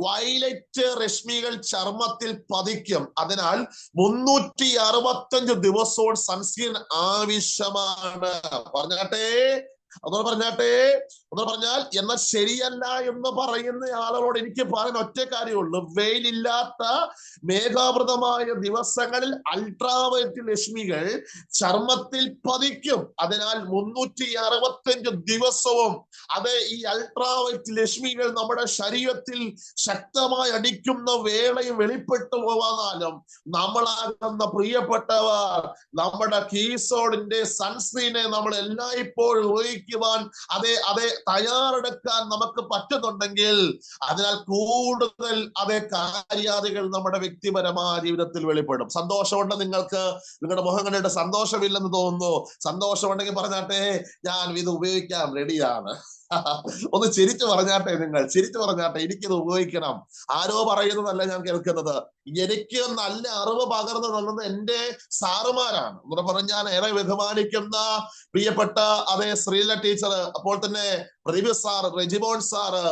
വയലറ്റ് രശ്മികൾ ചർമ്മത്തിൽ പതിക്കും. അതിനാൽ 365 ദിവസവും സൺസ്ക്രീൻ ആവശ്യമാണ്. പറഞ്ഞാൽ എന്നാൽ ശരിയല്ല എന്ന് പറയുന്ന ആളുകളോട് എനിക്ക് പറയാൻ ഒറ്റ കാര്യമുള്ളൂ. വെയിലില്ലാത്ത മേഘാവൃതമായ ദിവസങ്ങളിൽ അൾട്രാവയലറ്റ് രശ്മികൾ ചർമ്മത്തിൽ പതിക്കും. അതിനാൽ 365 ദിവസവും ഈ അൾട്രാവയലറ്റ് രശ്മികൾ നമ്മുടെ ശരീരത്തിൽ ശക്തമായി അടിക്കുന്ന വേളയും വെളിപ്പെട്ടു പോവാന്നാലും നമ്മളാകുന്ന പ്രിയപ്പെട്ടവർ നമ്മുടെ കീസോളിന്റെ സൺസ്ക്രീനെ നമ്മൾ എല്ലായ്പ്പോഴും ഉപയോഗിക്കുവാൻ തയ്യാറെടുക്കാൻ നമുക്ക് പറ്റുന്നുണ്ടെങ്കിൽ അതിനാൽ കൂടുതൽ കാര്യാദികൾ നമ്മുടെ വ്യക്തിപരമായ ജീവിതത്തിൽ വെളിപ്പെടും. സന്തോഷമുണ്ട് നിങ്ങൾക്ക്? നിങ്ങളുടെ മുഖം കണ്ടിട്ട് സന്തോഷമില്ലെന്ന് തോന്നുന്നു. സന്തോഷമുണ്ടെങ്കിൽ പറഞ്ഞാട്ടെ, ഞാൻ ഇത് ഉപയോഗിക്കാൻ റെഡിയാണ്. ഒന്ന് ചിരിച്ചു പറഞ്ഞാട്ടെ, നിങ്ങൾ ചിരിച്ചു പറഞ്ഞാട്ടെ, എനിക്കിത് ഉപയോഗിക്കണം. ആരോ പറയുന്നതല്ല ഞാൻ കേൾക്കുന്നത്. എനിക്ക് നല്ല അറിവ് പകർന്നു തന്നത് എന്റെ സാറുമാരാണ്. എന്ന് പറഞ്ഞാൽ ഏറെ ബഹുമാനിക്കുന്ന പ്രിയപ്പെട്ട ശ്രീല ടീച്ചർ, അപ്പോൾ തന്നെ പ്രദീപ് സാർ, റെജിമോൻ സാറ്,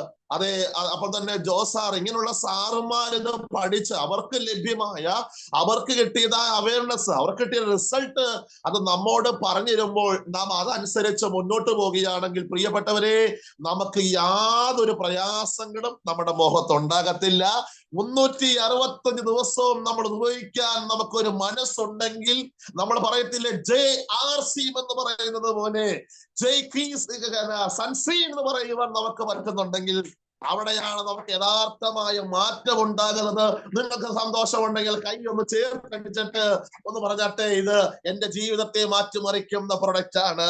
അപ്പോൾ തന്നെ ജോസ് സാർ, ഇങ്ങനെയുള്ള സാറുമാരിത് പഠിച്ച് അവർക്ക് കിട്ടിയതായ അവയർനെസ്, അവർക്ക് കിട്ടിയ റിസൾട്ട് അത് നമ്മോട് പറഞ്ഞു തരുമ്പോൾ നാം അതനുസരിച്ച് മുന്നോട്ട് പോവുകയാണെങ്കിൽ പ്രിയപ്പെട്ടവരെ, നമുക്ക് യാതൊരു പ്രയാസങ്ങളും നമ്മുടെ മുഖത്തുണ്ടാകത്തില്ല. 365 ദിവസവും നമ്മൾ ഉപയോഗിക്കാൻ നമുക്കൊരു മനസ്സുണ്ടെങ്കിൽ നമ്മൾ പറയത്തില്ലേ, ജയ് ആർസിഎം എന്ന് പറയുന്നത് പോലെ ജയ് സൺസ്ക്രീൻ എന്ന് പറയുവാൻ നമുക്ക് പറ്റുന്നുണ്ടെങ്കിൽ അവിടെയാണ് നമുക്ക് യഥാർത്ഥമായ മാറ്റം ഉണ്ടാകുന്നത്. നിങ്ങൾക്ക് സന്തോഷമുണ്ടെങ്കിൽ കൈ ഒന്ന് ചേർത്തടിച്ചിട്ട് ഒന്ന് പറഞ്ഞാട്ടെ, ഇത് എന്റെ ജീവിതത്തെ മാറ്റിമറിക്കുന്ന പ്രൊഡക്റ്റ് ആണ്,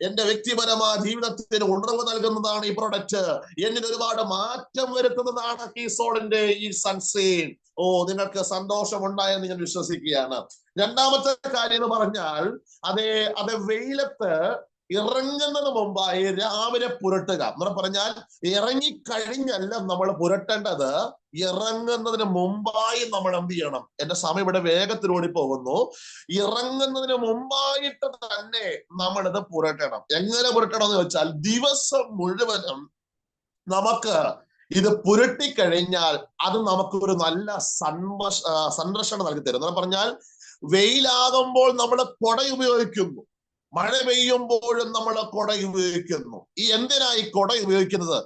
എന്റെ വ്യക്തിപരമായ ജീവിതത്തിന് ഉണർവ് നൽകുന്നതാണ് ഈ പ്രൊഡക്റ്റ്, എന്നിൽ ഒരുപാട് മാറ്റം വരുത്തുന്നതാണ് കീസോളിന്റെ ഈ സൺസ്ക്രീൻ. ഓ, നിങ്ങൾക്ക് സന്തോഷമുണ്ടായെന്ന് ഞാൻ വിശ്വസിക്കുകയാണ്. രണ്ടാമത്തെ കാര്യം എന്ന് പറഞ്ഞാൽ, അതെ വെയിലത്ത് ഇറങ്ങുന്നതിന് മുമ്പായി രാവിലെ പുരട്ടുക എന്ന് പറഞ്ഞാൽ, ഇറങ്ങിക്കഴിഞ്ഞല്ല നമ്മൾ പുരട്ടേണ്ടത്, ഇറങ്ങുന്നതിന് മുമ്പായി നമ്മൾ എന്ത് ചെയ്യണം? എന്റെ സമയം ഇവിടെ വേഗത്തിൽ ഓടിപ്പോകുന്നു. ഇറങ്ങുന്നതിന് മുമ്പായിട്ട് തന്നെ നമ്മളിത് പുരട്ടണം. എങ്ങനെ പുരട്ടണം എന്ന് വെച്ചാൽ, ദിവസം മുഴുവനും നമുക്ക് ഇത് പുരട്ടിക്കഴിഞ്ഞാൽ അത് നമുക്ക് ഒരു നല്ല സംരക്ഷണം നൽകി തരും. എന്ന് പറഞ്ഞാൽ, വെയിലാകുമ്പോൾ നമ്മൾ കുട ഉപയോഗിക്കുന്നു, മഴ പെയ്യുമ്പോഴും നമ്മൾ കുട ഉപയോഗിക്കുന്നു. എന്തിനായി കുട ഉപയോഗിക്കുന്നത്?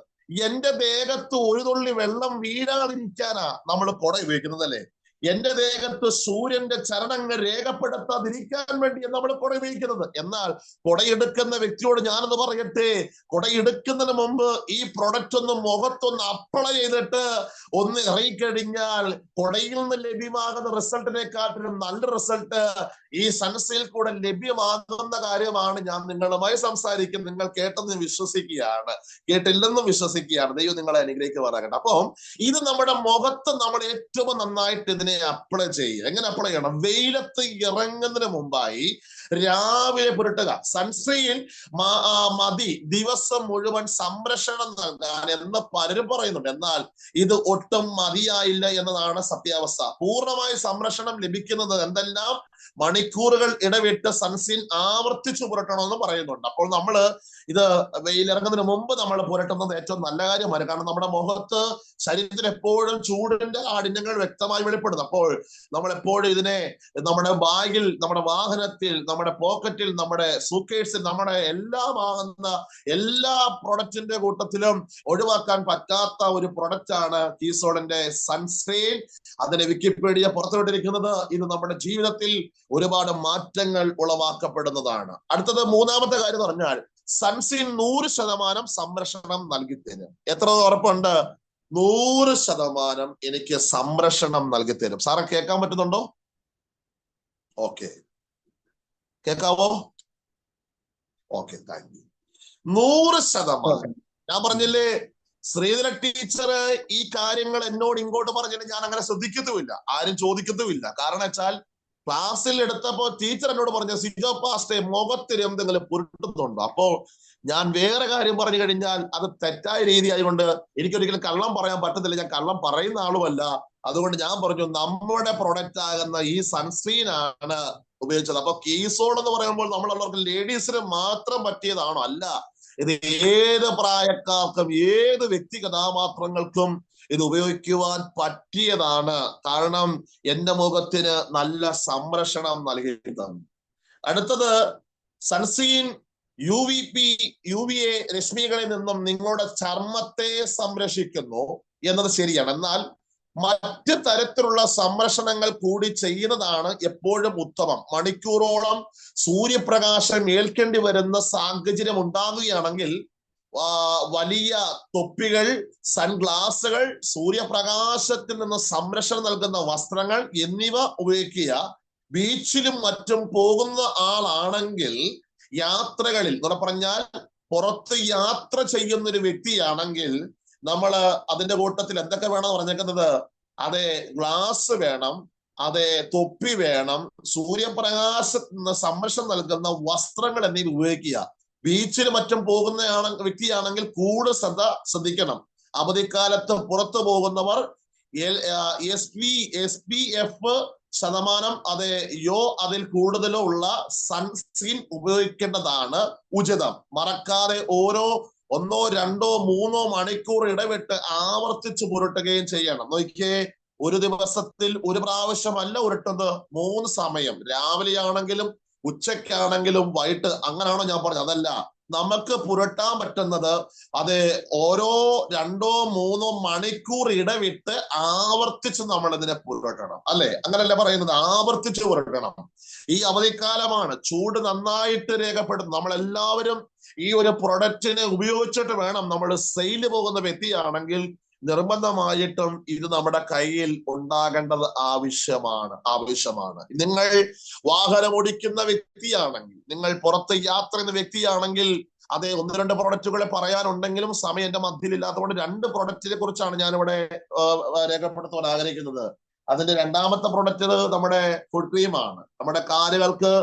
എന്റെ ദേഹത്ത് ഒരു തുള്ളി വെള്ളം വീഴാതിരിക്കാനാ നമ്മൾ കുട ഉപയോഗിക്കുന്നത്, അല്ലെ? എന്റെ ദേഹത്ത് സൂര്യന്റെ ചലനങ്ങൾ രേഖപ്പെടുത്താതിരിക്കാൻ വേണ്ടി നമ്മൾ കുട ഉപയോഗിക്കുന്നത്. എന്നാൽ കുടയെടുക്കുന്ന വ്യക്തിയോട് ഞാനൊന്ന് പറയട്ടെ, കുടയെടുക്കുന്നതിന് മുമ്പ് ഈ പ്രൊഡക്റ്റ് ഒന്ന് മുഖത്തൊന്ന് അപ്ലൈ ചെയ്തിട്ട് ഒന്ന് ഇറങ്ങിക്കഴിഞ്ഞാൽ കുടയിൽ നിന്ന് ലഭ്യമാകുന്ന റിസൾട്ടിനെക്കാട്ടിലും നല്ല റിസൾട്ട് ഈ സൺസ്ക്രീനിൽ കൂടെ ലഭ്യമാകുന്ന കാര്യമാണ് ഞാൻ നിങ്ങളുമായി സംസാരിക്കുന്നത്. നിങ്ങൾ കേട്ടെന്ന് വിശ്വസിക്കുകയാണ്, കേട്ടില്ലെന്നും വിശ്വസിക്കുകയാണ്. ദൈവം നിങ്ങളെ അനുഗ്രഹിക്കുമാറാകട്ടെ. അപ്പം ഇത് നമ്മുടെ മുഖത്ത് നമ്മൾ ഏറ്റവും നന്നായിട്ട് ഇതിനെ അപ്ലൈ ചെയ്യുക. എങ്ങനെ അപ്ലൈ ചെയ്യണം? വെയിലത്ത് ഇറങ്ങുന്നതിന് മുമ്പായി രാവിലെ പുരട്ടുക. സൺസ്ക്രീൻ മതി ദിവസം മുഴുവൻ സംരക്ഷണം നൽകാൻ എന്ന് പലരും പറയുന്നുണ്ട്. എന്നാൽ ഇത് ഒട്ടും മതിയായില്ല എന്നതാണ് സത്യാവസ്ഥ. പൂർണ്ണമായി സംരക്ഷണം ലഭിക്കുന്നത് എന്തെല്ലാം മണിക്കൂറുകൾ ഇടവിട്ട് സൺസ്ക്രീൻ ആവർത്തിച്ചു പുരട്ടണമെന്ന് പറയുന്നുണ്ട്. അപ്പോൾ നമ്മൾ ഇത് വെയിലിറങ്ങുന്നതിന് മുമ്പ് നമ്മൾ പുരട്ടുന്നത് ഏറ്റവും നല്ല കാര്യമാണ്. കാരണം നമ്മുടെ മുഖത്ത്, ശരീരത്തിൽ എപ്പോഴും ചൂടിന്റെ കാഠിന്യങ്ങൾ വ്യക്തമായി വെളിപ്പെടുന്നു. അപ്പോൾ നമ്മൾ എപ്പോഴും ഇതിനെ നമ്മുടെ ബാഗിൽ, നമ്മുടെ വാഹനത്തിൽ, നമ്മുടെ പോക്കറ്റിൽ, നമ്മുടെ സൂക്കേഴ്സിൽ, നമ്മുടെ എല്ലാമാകുന്ന എല്ലാ പ്രൊഡക്റ്റിന്റെ കൂട്ടത്തിലും ഒഴിവാക്കാൻ പറ്റാത്ത ഒരു പ്രൊഡക്റ്റ് ആണ് കീസോളിന്റെ സൺസ്ക്രീൻ. അതിനെ വിക്കിപീഡിയ പുറത്തുവിട്ടിരിക്കുന്നത്. ഇത് നമ്മുടെ ജീവിതത്തിൽ ഒരുപാട് മാറ്റങ്ങൾ ഉളവാക്കപ്പെടുന്നതാണ്. അടുത്തത് മൂന്നാമത്തെ കാര്യം എന്ന് പറഞ്ഞാൽ, സൺസ്ക്രീൻ 100% സംരക്ഷണം നൽകി തരും. എത്ര ഉറപ്പുണ്ട്? 100% എനിക്ക് സംരക്ഷണം നൽകി തരും. സാറെ കേൾക്കാൻ പറ്റുന്നുണ്ടോ? ഓക്കെ, കേൾക്കാവോ? Okay, thank you. 100%. ഞാൻ പറഞ്ഞില്ലേ, ശ്രീധര ടീച്ചർ ഈ കാര്യങ്ങൾ എന്നോട് ഇങ്ങോട്ട് പറഞ്ഞിട്ട് ഞാൻ അങ്ങനെ ശ്രദ്ധിക്കത്തുമില്ല, ആരും ചോദിക്കത്തുമില്ല. കാരണം വെച്ചാൽ, ക്ലാസ്സിൽ എടുത്തപ്പോ ടീച്ചർ എന്നോട് പറഞ്ഞു, സിജോ പാസ്റ്റേ മുഖത്തിന് എന്തെങ്കിലും പുരട്ടുന്നുണ്ടോ? അപ്പോ ഞാൻ വേറെ കാര്യം പറഞ്ഞു കഴിഞ്ഞാൽ അത് തെറ്റായ രീതി ആയതുകൊണ്ട് എനിക്കൊരിക്കലും കള്ളം പറയാൻ പറ്റത്തില്ല. ഞാൻ കള്ളം പറയുന്ന ആളുമല്ല. അതുകൊണ്ട് ഞാൻ പറഞ്ഞു, നമ്മുടെ പ്രൊഡക്റ്റ് ആകുന്ന ഈ സൺസ്ക്രീൻ ആണ് ഉപയോഗിച്ചത്. അപ്പൊ കീസോൾ എന്ന് പറയുമ്പോൾ നമ്മളുള്ളവർക്ക് ലേഡീസിന് മാത്രം പറ്റിയതാണോ? അല്ല, ഇത് ഏത് പ്രായക്കാർക്കും, ഏത് വ്യക്തി കഥാപാത്രങ്ങൾക്കും ഇത് ഉപയോഗിക്കുവാൻ പറ്റിയതാണ്. കാരണം എന്റെ മുഖത്തിന് നല്ല സംരക്ഷണം നൽകിയിട്ടുണ്ട്. അടുത്തത്, സൺസ്ക്രീൻ UVA രശ്മികളിൽ നിന്നും നിങ്ങളുടെ ചർമ്മത്തെ സംരക്ഷിക്കുന്നു എന്നത് ശരിയാണ്. എന്നാൽ മറ്റ് തരത്തിലുള്ള സംരക്ഷണങ്ങൾ കൂടി ചെയ്യുന്നതാണ് എപ്പോഴും ഉത്തമം. മണിക്കൂറോളം സൂര്യപ്രകാശം ഏൽക്കേണ്ടി വരുന്ന സാഹചര്യം ഉണ്ടാകുകയാണെങ്കിൽ വലിയ തൊപ്പികൾ, സൺഗ്ലാസുകൾ, സൂര്യപ്രകാശത്തിൽ നിന്ന് സംരക്ഷണം നൽകുന്ന വസ്ത്രങ്ങൾ എന്നിവ ഉപയോഗിക്കുക. ബീച്ചിലും മറ്റും പോകുന്ന ആളാണെങ്കിൽ, യാത്രകളിൽ എന്ന് പറഞ്ഞാൽ പുറത്ത് യാത്ര ചെയ്യുന്ന ഒരു വ്യക്തിയാണെങ്കിൽ, നമ്മൾ അതിന്റെ കൂട്ടത്തിൽ എന്തൊക്കെ വേണം പറഞ്ഞേക്കുന്നത്? അതെ, ഗ്ലാസ് വേണം, അതെ തൊപ്പി വേണം, സൂര്യപ്രകാശത്തിന് നിന്ന് സംരക്ഷണം നൽകുന്ന വസ്ത്രങ്ങൾ എന്നിവ ഉപയോഗിക്കുക. ബീച്ചിൽ മറ്റും പോകുന്ന വ്യക്തിയാണെങ്കിൽ കൂടുതൽ ശ്രദ്ധിക്കണം. അവധിക്കാലത്ത് പുറത്തു പോകുന്നവർ SPF അതിൽ കൂടുതലോ ഉള്ള സൺസ്ക്രീൻ ഉപയോഗിക്കേണ്ടതാണ് ഉചിതം. മറക്കാതെ ഓരോ 1, 2, 3 മണിക്കൂർ ഇടവിട്ട് ആവർത്തിച്ച് പുരട്ടുകയും ചെയ്യണം. നോക്കിയേ, ഒരു ദിവസത്തിൽ ഒരു പ്രാവശ്യമല്ല ഉരുട്ടുന്നത്, 3 സമയം. രാവിലെ ആണെങ്കിലും ഉച്ചയ്ക്കാണെങ്കിലും വൈകിട്ട്. അങ്ങനെയാണോ ഞാൻ പറഞ്ഞത്? അതല്ല, നമുക്ക് പുരട്ടാൻ പറ്റുന്നത് അത് ഓരോ 2, 3 മണിക്കൂർ ഇടവിട്ട് ആവർത്തിച്ച് നമ്മൾ ഇതിനെ പുരട്ടണം, അല്ലെ? അങ്ങനല്ലേ പറയുന്നത്? ആവർത്തിച്ച് പുരട്ടണം. ഈ അവധിക്കാലമാണ്, ചൂട് നന്നായിട്ട് രേഖപ്പെടുന്നു. നമ്മളെല്ലാവരും ഈ ഒരു പ്രൊഡക്റ്റിനെ ഉപയോഗിച്ചിട്ട് വേണം നമ്മൾ സെയില് പോകുന്ന വ്യക്തിയാണെങ്കിൽ നിർബന്ധമായിട്ടും ഇത് നമ്മുടെ കയ്യിൽ ഉണ്ടാകേണ്ടത് ആവശ്യമാണ്. നിങ്ങൾ വാഹനം ഓടിക്കുന്ന വ്യക്തിയാണെങ്കിൽ, നിങ്ങൾ പുറത്ത് യാത്ര ചെയ്യുന്ന വ്യക്തിയാണെങ്കിൽ, അതെ, 1-2 പ്രൊഡക്റ്റുകളെ പറയാനുണ്ടെങ്കിലും സമയം എന്റെ മധ്യയിലില്ലാത്തതുകൊണ്ട് 2 പ്രൊഡക്റ്റിനെ കുറിച്ചാണ് ഞാനിവിടെ രേഖപ്പെടുത്താൻ ആഗ്രഹിക്കുന്നത്. അതിന്റെ രണ്ടാമത്തെ പ്രൊഡക്റ്റ് നമ്മുടെ ഫുഡ് ക്രീമാണ്. നമ്മുടെ കാലുകൾക്ക്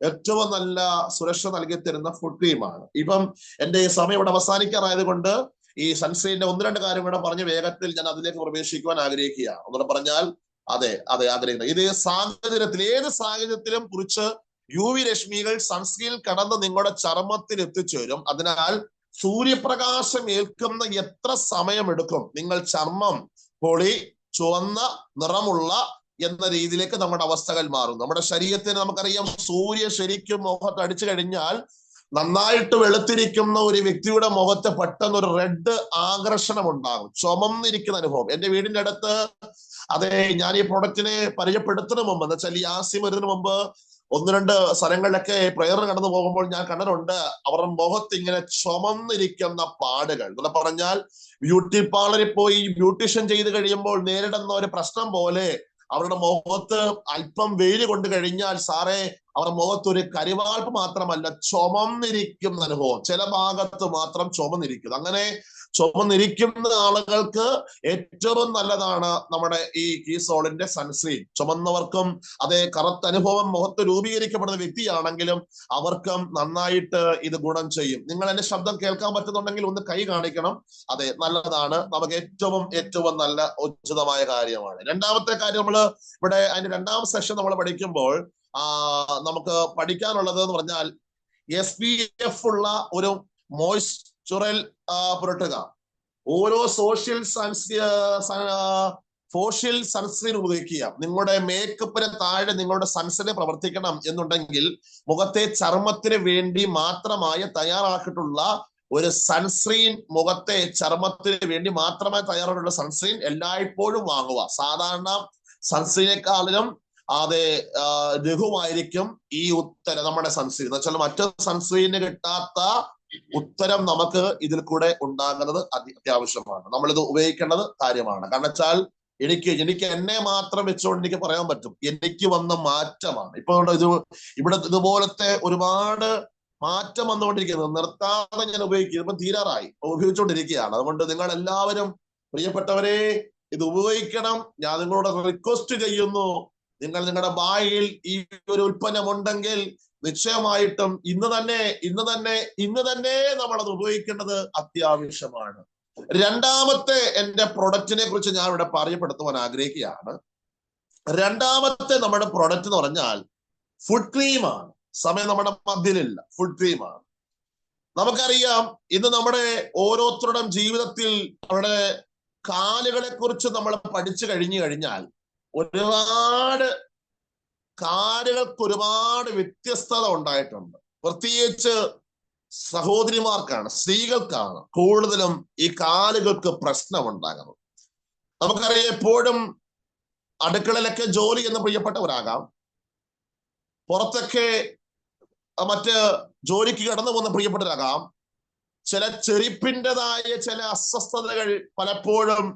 ഏറ്റവും നല്ല സുരക്ഷ നൽകി തരുന്ന ഫുഡ് ക്രീമാണ്. ഇപ്പം എന്റെ ഈ സമയം ഇവിടെ അവസാനിക്കാറായത് കൊണ്ട് ഈ സൺസ്ക്രീനിന്റെ 1-2 കാര്യം കൂടെ പറഞ്ഞ് വേഗത്തിൽ ഞാൻ അതിലേക്ക് പ്രവേശിക്കുവാൻ ആഗ്രഹിക്കുകയാണ്. ഒന്നുകൂടെ പറഞ്ഞാൽ അതെ ആഗ്രഹിക്കുന്നത്, ഇത് ഏത് സാഹചര്യത്തിലും കുറിച്ച് UV രശ്മികൾ സൺസ്ക്രീനിൽ കടന്ന് നിങ്ങളുടെ ചർമ്മത്തിൽ എത്തിച്ചേരും. അതിനാൽ സൂര്യപ്രകാശം ഏൽക്കുന്ന എത്ര സമയമെടുക്കും നിങ്ങൾ ചർമ്മം പൊളി ചുവന്ന നിറമുള്ള എന്ന രീതിയിലേക്ക് നമ്മുടെ അവസ്ഥകൾ മാറും. നമ്മുടെ ശരീരത്തിന് നമുക്കറിയാം, സൂര്യ ശരിക്കും മുഖത്ത് അടിച്ചു കഴിഞ്ഞാൽ നന്നായിട്ട് വെളുത്തിരിക്കുന്ന ഒരു വ്യക്തിയുടെ മുഖത്ത് പെട്ടെന്ന് ഒരു റെഡ് ആകർഷണം ഉണ്ടാകും, ചുമന്നിരിക്കുന്ന അനുഭവം. എന്റെ വീടിന്റെ അടുത്ത്, അതെ, ഞാൻ ഈ പ്രൊഡക്റ്റിനെ പരിചയപ്പെടുത്തുന്നതിന് മുമ്പ്, എന്ന് വെച്ചാൽ ഈ ആസ്യം വരുന്നതിന് മുമ്പ് 1-2 സ്ഥലങ്ങളിലൊക്കെ പ്രയറിന് കടന്നു പോകുമ്പോൾ ഞാൻ കണ്ടിട്ടുണ്ട് അവരുടെ മുഖത്ത് ഇങ്ങനെ ചുമന്നിരിക്കുന്ന പാടുകൾ. എന്ന് പറഞ്ഞാൽ ബ്യൂട്ടി പാർലറിൽ പോയി ബ്യൂട്ടീഷ്യൻ ചെയ്ത് കഴിയുമ്പോൾ നേരിടുന്ന ഒരു പ്രശ്നം പോലെ അവരുടെ മുഖത്ത് അല്പം വെയിൽ കൊണ്ട് കഴിഞ്ഞാൽ സാറേ അവരുടെ മുഖത്ത് ഒരു കരിവാൾപ്പ് മാത്രമല്ല, ചുമന്നിരിക്കുന്ന അനുഭവം. ചില ഭാഗത്ത് മാത്രം ചുമന്നിരിക്കുന്നു. അങ്ങനെ ചുമന്നിരിക്കുന്ന ആളുകൾക്ക് ഏറ്റവും നല്ലതാണ് നമ്മുടെ ഈ കീസോളിന്റെ സൺസ്ക്രീൻ. ചുമന്നവർക്കും അതേ കറുത്ത അനുഭവം മുഖത്ത് രൂപീകരിക്കപ്പെടുന്ന വ്യക്തിയാണെങ്കിലും അവർക്കും നന്നായിട്ട് ഇത് ഗുണം ചെയ്യും. നിങ്ങൾ എന്റെ ശബ്ദം കേൾക്കാൻ പറ്റുന്നുണ്ടെങ്കിൽ ഒന്ന് കൈ കാണിക്കണം. അതെ, നല്ലതാണ്, നമുക്ക് ഏറ്റവും നല്ല ഉചിതമായ കാര്യമാണ്. രണ്ടാമത്തെ കാര്യം, നമ്മൾ ഇവിടെ അതിന്റെ 2ാം സെഷൻ നമ്മൾ പഠിക്കുമ്പോൾ നമുക്ക് പഠിക്കാനുള്ളത് എന്ന് പറഞ്ഞാൽ SPF ഉള്ള ഒരു മോയ്സ്ചറൽ പുരട്ടുക. ഓരോ സോഷ്യൽ സൺസ്ക്രീൻ ഉപയോഗിക്കുക. നിങ്ങളുടെ മേക്കപ്പിന് താഴെ നിങ്ങളുടെ സൺസ്ക്രീൻ പ്രവർത്തിക്കണം എന്നുണ്ടെങ്കിൽ മുഖത്തെ ചർമ്മത്തിന് വേണ്ടി മാത്രമായി തയ്യാറാക്കിയിട്ടുള്ള ഒരു സൺസ്ക്രീൻ, മുഖത്തെ ചർമ്മത്തിന് വേണ്ടി മാത്രമായി തയ്യാറാക്കിയിട്ടുള്ള സൺസ്ക്രീൻ എല്ലായ്പ്പോഴും വാങ്ങുക. സാധാരണ സൺസ്ക്രീനേക്കാളിലും അതെ ലഘുവായിരിക്കും ഈ ഉത്തരം നമ്മുടെ സൺസ്ക്രീൻ. എന്ന് വെച്ചാൽ മറ്റു സൺസ്ക്രീന് കിട്ടാത്ത ഉത്തരം നമുക്ക് ഇതിൽ കൂടെ ഉണ്ടാകുന്നത് അത്യാവശ്യമാണ്. നമ്മളിത് ഉപയോഗിക്കേണ്ടത് കാര്യമാണ്. കാരണം വെച്ചാൽ എനിക്ക് എന്നെ മാത്രം വെച്ചുകൊണ്ട് എനിക്ക് പറയാൻ പറ്റും, എനിക്ക് വന്ന മാറ്റമാണ്. ഇപ്പൊ ഇവിടെ ഇതുപോലത്തെ ഒരുപാട് മാറ്റം വന്നുകൊണ്ടിരിക്കുന്നത്, നിർത്താതെ ഞാൻ ഉപയോഗിക്കുന്നത്. ഇപ്പം തീരാറായി, ഉപയോഗിച്ചുകൊണ്ടിരിക്കുകയാണ്. അതുകൊണ്ട് നിങ്ങൾ എല്ലാവരും, പ്രിയപ്പെട്ടവരെ, ഇത് ഉപയോഗിക്കണം. ഞാൻ നിങ്ങളോട് റിക്വസ്റ്റ് ചെയ്യുന്നു, നിങ്ങൾ നിങ്ങളുടെ ബായിൽ ഈ ഒരു ഉൽപ്പന്നം ഉണ്ടെങ്കിൽ നിശ്ചയമായിട്ടും ഇന്ന് തന്നെ നമ്മളത് ഉപയോഗിക്കേണ്ടത് അത്യാവശ്യമാണ്. രണ്ടാമത്തെ എന്റെ പ്രൊഡക്റ്റിനെ കുറിച്ച് ഞാൻ ഇവിടെ പരിചയപ്പെടുത്തുവാൻ ആഗ്രഹിക്കുകയാണ്. രണ്ടാമത്തെ നമ്മുടെ പ്രൊഡക്റ്റ് എന്ന് പറഞ്ഞാൽ ഫുഡ് ക്രീമാണ്. സമയം നമ്മുടെ മധ്യയിലില്ല, ഫുഡ് ക്രീമാണ്. നമുക്കറിയാം, ഇന്ന് നമ്മുടെ ഓരോരുത്തരുടെയും ജീവിതത്തിൽ അവരുടെ കാലുകളെ കുറിച്ച് നമ്മൾ പഠിച്ചു കഴിഞ്ഞാൽ കാലുകൾക്ക് ഒരുപാട് വ്യത്യസ്തത ഉണ്ടായിട്ടുണ്ട്. പ്രത്യേകിച്ച് സഹോദരിമാർക്കാണ്, സ്ത്രീകൾക്കാണ് കൂടുതലും ഈ കാലുകൾക്ക് പ്രശ്നം ഉണ്ടാകുന്നത്. നമുക്കറിയാം, എപ്പോഴും അടുക്കളയിലൊക്കെ ജോലി എന്ന് പ്രിയപ്പെട്ടവരാകാം, പുറത്തൊക്കെ മറ്റ് ജോലിക്ക് കടന്നു പോകുന്ന പ്രിയപ്പെട്ടവരാകാം. ചില ചെരുപ്പിൻ്റെതായ ചില അസ്വസ്ഥതകൾ പലപ്പോഴും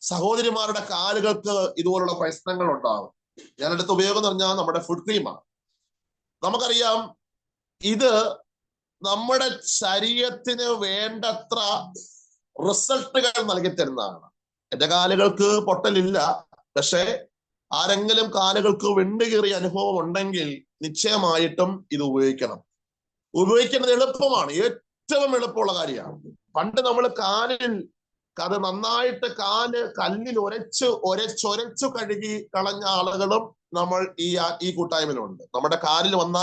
സഹോദരിമാരുടെ കാലുകൾക്ക് ഇതുപോലുള്ള പ്രശ്നങ്ങൾ ഉണ്ടാകും. ഞാനെടുത്ത് ഉപയോഗം എന്ന് പറഞ്ഞാൽ നമ്മുടെ ഫുഡ് ക്രീമാണ്. നമുക്കറിയാം, ഇത് നമ്മുടെ ശരീരത്തിന് വേണ്ടത്ര റിസൾട്ടുകൾ നൽകി തരുന്നതാണ്. എന്റെ കാലുകൾക്ക് പൊട്ടലില്ല, പക്ഷെ ആരെങ്കിലും കാലുകൾക്ക് വെണ്ടുകീറിയ അനുഭവം ഉണ്ടെങ്കിൽ നിശ്ചയമായിട്ടും ഇത് ഉപയോഗിക്കണം. ഉപയോഗിക്കുന്നത് എളുപ്പമാണ്, ഏറ്റവും എളുപ്പമുള്ള കാര്യമാണ്. പണ്ട് നമ്മൾ കാലിൽ അത് നന്നായിട്ട് കല്ലിൽ ഒരച്ചു കഴുകി കളഞ്ഞ ആളുകളും നമ്മൾ ഈ കൂട്ടായ്മയിലുണ്ട്. നമ്മുടെ കാലിൽ വന്ന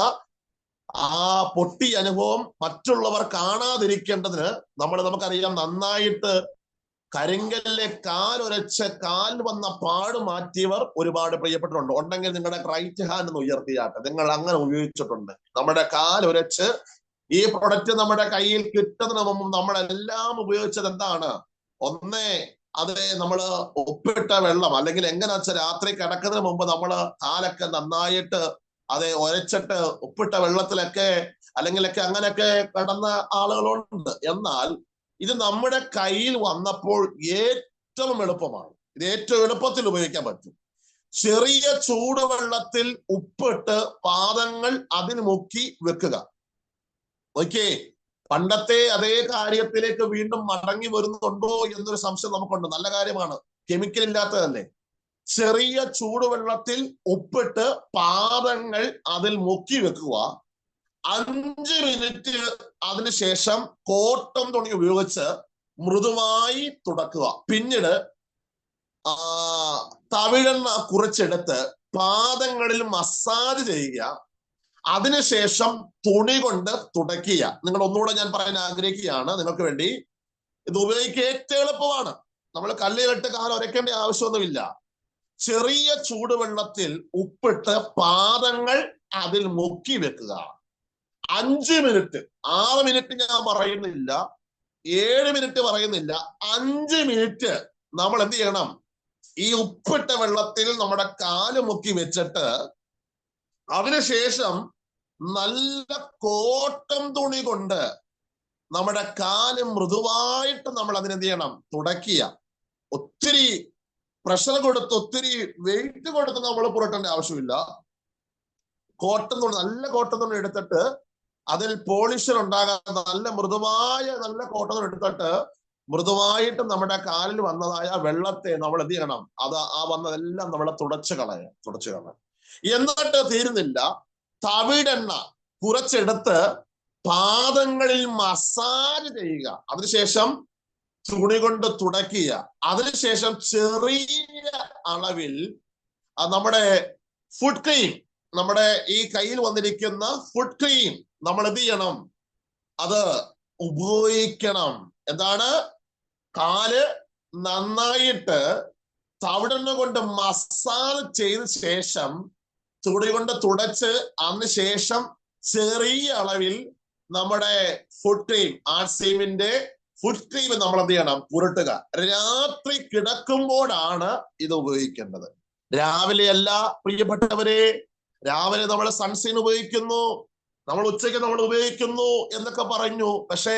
ആ പൊട്ടി അനുഭവം മറ്റുള്ളവർ കാണാതിരിക്കേണ്ടതിന് നമുക്കറിയാം, നന്നായിട്ട് കരിങ്കല്ലെ കാൽ വന്ന പാട് മാറ്റിയവർ ഒരുപാട് പ്രിയപ്പെട്ടിട്ടുണ്ട്. ഉണ്ടെങ്കിൽ നിങ്ങളുടെ റൈറ്റ് ഹാൻഡ് ഒന്ന് ഉയർത്തിയാട്ടെ, നിങ്ങൾ അങ്ങനെ ഉപയോഗിച്ചിട്ടുണ്ട്. നമ്മുടെ കാലുരച്ച് ഈ പ്രൊഡക്റ്റ് നമ്മുടെ കയ്യിൽ കിട്ടുന്നതിന് മുമ്പ് നമ്മളെല്ലാം ഉപയോഗിച്ചത് എന്താണ്? നമ്മള് ഉപ്പിട്ട വെള്ളം, അല്ലെങ്കിൽ എങ്ങനെ വെച്ചാൽ രാത്രി കിടക്കുന്നതിന് മുമ്പ് നമ്മള് കാലൊക്കെ നന്നായിട്ട് അതെ, ഒരച്ചിട്ട് ഉപ്പിട്ട വെള്ളത്തിലൊക്കെ അല്ലെങ്കിലൊക്കെ അങ്ങനെയൊക്കെ കിടന്ന ആളുകളുണ്ട്. എന്നാൽ ഇത് നമ്മുടെ കയ്യിൽ വന്നപ്പോൾ ഏറ്റവും എളുപ്പമാണ്. ഇത് ഏറ്റവും എളുപ്പത്തിൽ ഉപയോഗിക്കാൻ പറ്റും. ചെറിയ ചൂടുവെള്ളത്തിൽ ഉപ്പിട്ട് പാദങ്ങൾ അതിൽ മുക്കി വെക്കുക. ഓക്കേ, പണ്ടത്തെ അതേ കാര്യത്തിലേക്ക് വീണ്ടും മടങ്ങി വരുന്നുണ്ടോ എന്നൊരു സംശയം നമുക്കുണ്ട്. നല്ല കാര്യമാണ്, കെമിക്കൽ ഇല്ലാത്തതല്ലേ. ചെറിയ ചൂടുവെള്ളത്തിൽ ഉപ്പിട്ട് പാദങ്ങൾ അതിൽ മുക്കി വെക്കുക. 5 മിനിറ്റ് അതിനുശേഷം കോട്ടൺ തുണി ഉപയോഗിച്ച് മൃദുവായി തുടക്കുക. പിന്നീട് തവിടെണ്ണ കുറച്ചെടുത്ത് പാദങ്ങളിൽ മസാജ് ചെയ്യുക. അതിനുശേഷം തുണി കൊണ്ട് തുടയ്ക്കുക. നിങ്ങൾ ഒന്നുകൂടെ ഞാൻ പറയാൻ ആഗ്രഹിക്കുകയാണ് നിങ്ങൾക്ക് വേണ്ടി. ഇത് ഉപയോഗിക്കുക ഏറ്റവും എളുപ്പമാണ്. നമ്മൾ കല്ലിലിട്ട് കാലം ഉരയ്ക്കേണ്ട ആവശ്യമൊന്നുമില്ല. ചെറിയ ചൂടുവെള്ളത്തിൽ ഉപ്പിട്ട് പാദങ്ങൾ അതിൽ മുക്കി വെക്കുക. 5 മിനിറ്റ്, 6 മിനിറ്റ് ഞാൻ പറയുന്നില്ല, 7 മിനിറ്റ് പറയുന്നില്ല, 5 മിനിറ്റ് നമ്മൾ എന്ത് ചെയ്യണം? ഈ ഉപ്പിട്ട വെള്ളത്തിൽ നമ്മുടെ കാല് മുക്കി വെച്ചിട്ട് അതിനുശേഷം നല്ല കോട്ടൺ തുണി കൊണ്ട് നമ്മുടെ കാല് മൃദുവായിട്ട് നമ്മൾ അതിനെന്ത് ചെയ്യണം? തുടയ്ക്കുക. ഒത്തിരി പ്രഷർ കൊടുത്ത് ഒത്തിരി വെയിറ്റ് കൊടുത്ത് നമ്മൾ പുരട്ടേണ്ട ആവശ്യമില്ല. കോട്ടൺ തുണി, നല്ല കോട്ടൺ തുണി എടുത്തിട്ട് അതിൽ പോളിഷർ ഉണ്ടാകാത്ത നല്ല മൃദുവായ നല്ല കോട്ടൺ തുണി എടുത്തിട്ട് മൃദുവായിട്ട് നമ്മുടെ കാലിൽ വന്നതായ വെള്ളത്തെ നമ്മൾ എന്ത് ചെയ്യണം? ആ വന്നതെല്ലാം നമ്മളെ തുടച്ചു കളയാം. എന്നിട്ട് തീരുന്നില്ല, തവിടെണ്ണ കുറച്ചെടുത്ത് പാദങ്ങളിൽ മസാജ് ചെയ്യുക. അതിനുശേഷം തുണി കൊണ്ട് തുടയ്ക്കുക. അതിനുശേഷം ചെറിയ അളവിൽ നമ്മുടെ ഫുഡ് ക്രീം, നമ്മുടെ ഈ കയ്യിൽ വന്നിരിക്കുന്ന ഫുഡ് ക്രീം നമ്മൾ എന്ത് ചെയ്യണം? അത് ഉപയോഗിക്കണം. എന്താണ്? കാല് നന്നായിട്ട് തവിടെണ്ണ കൊണ്ട് മസാജ് ചെയ്ത ശേഷം തുണി കൊണ്ട് തുടച്ച് അതിനുശേഷം ചെറിയ അളവിൽ നമ്മുടെ ഫുഡ് ക്രീം, ആർസീമിന്റെ ഫുഡ് ക്രീം നമ്മൾ എന്ത് ചെയ്യണം? പുരട്ടുക. രാത്രി കിടക്കുമ്പോഴാണ് ഇത് ഉപയോഗിക്കേണ്ടത്. രാവിലെ അല്ല പ്രിയപ്പെട്ടവരെ. രാവിലെ നമ്മൾ സൺസ്ക്രീൻ ഉപയോഗിക്കുന്നു, നമ്മൾ ഉച്ചയ്ക്ക് നമ്മൾ ഉപയോഗിക്കുന്നു എന്നൊക്കെ പറഞ്ഞു. പക്ഷേ